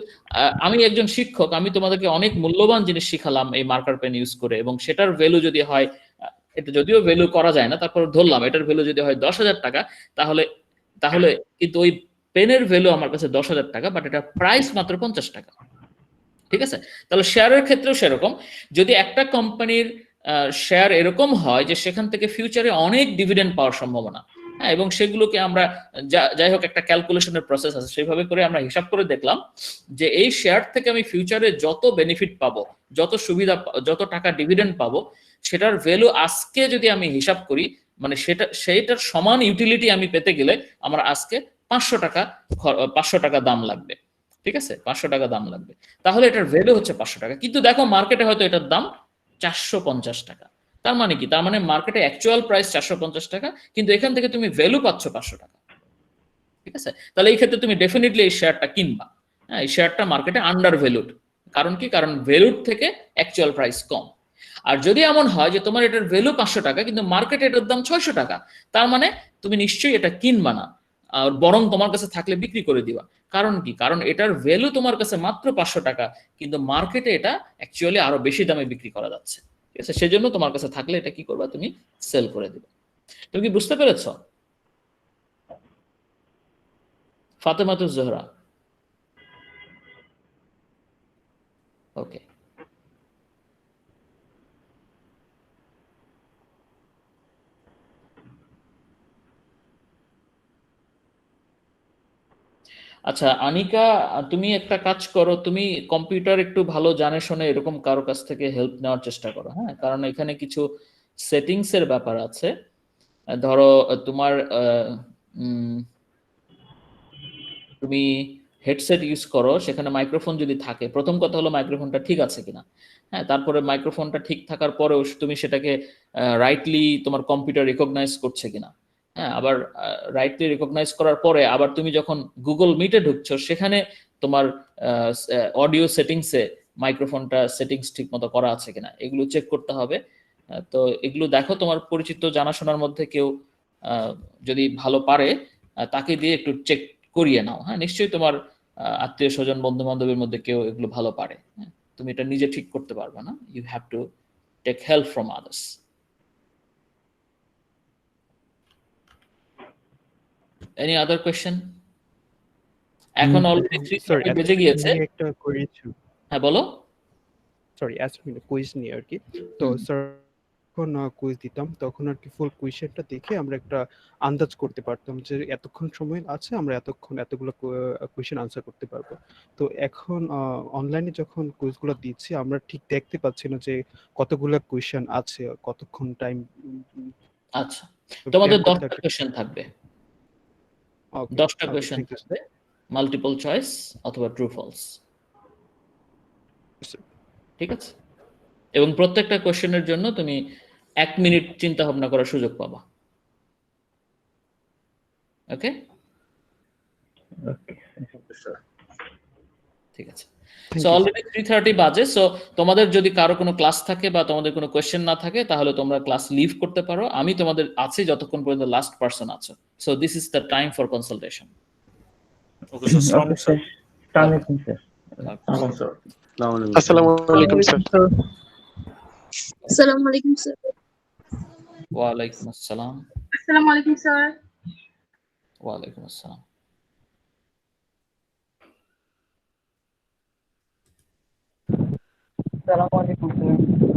আমি একজন শিক্ষক, আমি তোমাদেরকে অনেক মূল্যবান জিনিস শিখালাম এই মার্কার পেন ইউজ করে, এবং সেটার ভ্যালু যদি হয়, এটা যদিও ভ্যালু করা যায় না, তারপর ধরলাম এটার ভ্যালু যদি হয় 10,000 টাকা, তাহলে কিন্তু ওই পেনের ভ্যালু আমার কাছে 10,000 টাকা, বাট এটা প্রাইস মাত্র 50 টাকা, ঠিক আছে? তাহলে শেয়ারের ক্ষেত্রেও সেরকম, যদি একটা কোম্পানির শেয়ার এরকম হয় যে সেখান থেকে ফিউচারে অনেক ডিভিডেন্ড পাওয়ার সম্ভাবনা, হ্যাঁ, এবং সেগুলোকে আমরা যাই হোক একটা ক্যালকুলেশনের প্রসেস আছে, সেইভাবে করে আমরা হিসাব করে দেখলাম যে এই শেয়ার থেকে আমি ফিউচারে যত বেনিফিট পাবো, যত সুবিধা, যত টাকা ডিভিডেন্ড পাবো, সেটার ভ্যালু আজকে যদি আমি হিসাব করি, মানে সেইটার সমান ইউটিলিটি আমি পেতে গেলে আমার আজকে 500 টাকা দাম লাগবে, ঠিক আছে? 500 টাকা দাম লাগবে, তাহলে এটার ভ্যালু হচ্ছে 500 টাকা। কিন্তু দেখো মার্কেটে হয়তো এটার দাম 450 টাকা। তার মানে কি? তার মানে মার্কেটে অ্যাকচুয়াল প্রাইস 450 টাকা, কিন্তু এখান থেকে তুমি ভ্যালু পাচ্ছ 500 টাকা, ঠিক আছে? তাহলে এই ক্ষেত্রে তুমি ডেফিনেটলি এই শেয়ারটা কিনবা। হ্যাঁ, এই শেয়ারটা মার্কেটে আন্ডার ভ্যালুড। কারণ কি? কারণ ভ্যালুড থেকে অ্যাকচুয়াল প্রাইস কম। আর যদি এমন হয় যে তোমার এটার ভ্যালু 500 টাকা কিন্তু মার্কেটে এটার দাম 600 টাকা, তার মানে তুমি নিশ্চয়ই এটা কিনবা না, আর বরং তোমার কাছে থাকলে বিক্রি করে দিবা। কারণ কি? কারণ এটার ভ্যালু তোমার কাছে মাত্র 500 টাকা, কিন্তু মার্কেটে এটা অ্যাকচুয়ালি আরো বেশি দামে বিক্রি করা যাচ্ছে, ঠিক আছে? সেজন্য তোমার কাছে থাকলে এটা কি করবা? তুমি সেল করে দিবে। তুমি কি বুঝতে পেরেছো? ফাতেমাতুজ জোহরা, ওকে। আচ্ছা আনিকা, তুমি একটা কাজ করো, তুমি কম্পিউটার একটু ভালো জানে শোনে এরকম কারো কাছ থেকে হেল্প নেওয়ার চেষ্টা করো, হ্যাঁ? কারণ এখানে কিছু সেটিংস এর ব্যাপার আছে। ধরো তোমার তুমি হেডসেট ইউজ করো, সেখানে মাইক্রোফোন যদি থাকে, প্রথম কথা হলো মাইক্রোফোনটা ঠিক আছে কিনা, হ্যাঁ? তারপরে মাইক্রোফোনটা ঠিক থাকার পরেও তুমি সেটাকে রাইটলি তোমার কম্পিউটার রিকগনাইজ করছে কিনা, হ্যাঁ? আবার রাইটলি রিকগনাইজ করার পরে আবার তুমি যখন গুগল মিটে ঢুকছো, সেখানে তোমার অডিও সেটিংসে মাইক্রোফোনটা সেটিংস ঠিক মতো করা আছে কিনা, এগুলো চেক করতে হবে। তো এগুলো দেখো, তোমার পরিচিত জানাশোনার মধ্যে কেউ যদি ভালো পারে তাকে দিয়ে একটু চেক করিয়ে নাও, হ্যাঁ? নিশ্চয়ই তোমার আত্মীয় স্বজন বন্ধু বান্ধবের মধ্যে কেউ এগুলো ভালো পারে, হ্যাঁ? তুমি এটা নিজে ঠিক করতে পারবে না, you have to take help from others. Any other question? এখন অলরেডি 3:30 বেজে গিয়েছে। একটা করেছি। হ্যাঁ বলো। সরি, অ্যাসাইনমেন্ট কুইজ নিয়ে আর কি। তো স্যার যখন কুইজ দিতাম তখন আর কি ফুল কোয়েশ্চেনটা দেখে আমরা একটা আন্দাজ করতে পারতাম যে এতক্ষণ সময় আছে, আমরা এতগুলো কোয়েশ্চেন আনসার করতে পারবো। তো এখন অনলাইনে যখন কুইজগুলো দিচ্ছি আমরা ঠিক দেখতে পাচ্ছি না যে কতগুলো কোয়েশ্চেন আছে, কতক্ষণ টাইম। আচ্ছা, তোমাদের 10টা কোয়েশ্চেন থাকবে, 10টা কোয়েশ্চেন থাকবে, মাল্টিপল চয়েস অথবা ট্রু ফলস, ঠিক আছে? এবং প্রত্যেকটা কোয়েশ্চেনের জন্য তুমি 1 মিনিট চিন্তা ভাবনা করার সুযোগ পাবা। ওকে, ঠিক আছে। সো অলরেডি 3:30 বাজে। সো তোমাদের যদি কারো কোনো ক্লাস থাকে বা তোমাদের কোনো কোয়েশ্চেন না থাকে তাহলে তোমরা ক্লাস লিভ করতে পারো। আমি তোমাদের আছি যতক্ষণ পর্যন্ত লাস্ট পারসন আছো। So this is the time for consultation. Okay sir, আসসালামু আলাইকুম স্যার। আসসালামু আলাইকুম স্যার। আসসালামু আলাইকুম স্যার। আসসালামু আলাইকুম স্যার। ওয়া আলাইকুম আসসালাম। আসসালামু আলাইকুম স্যার। ওয়া আলাইকুম আসসালাম। আসসালামু আলাইকুম স্যার।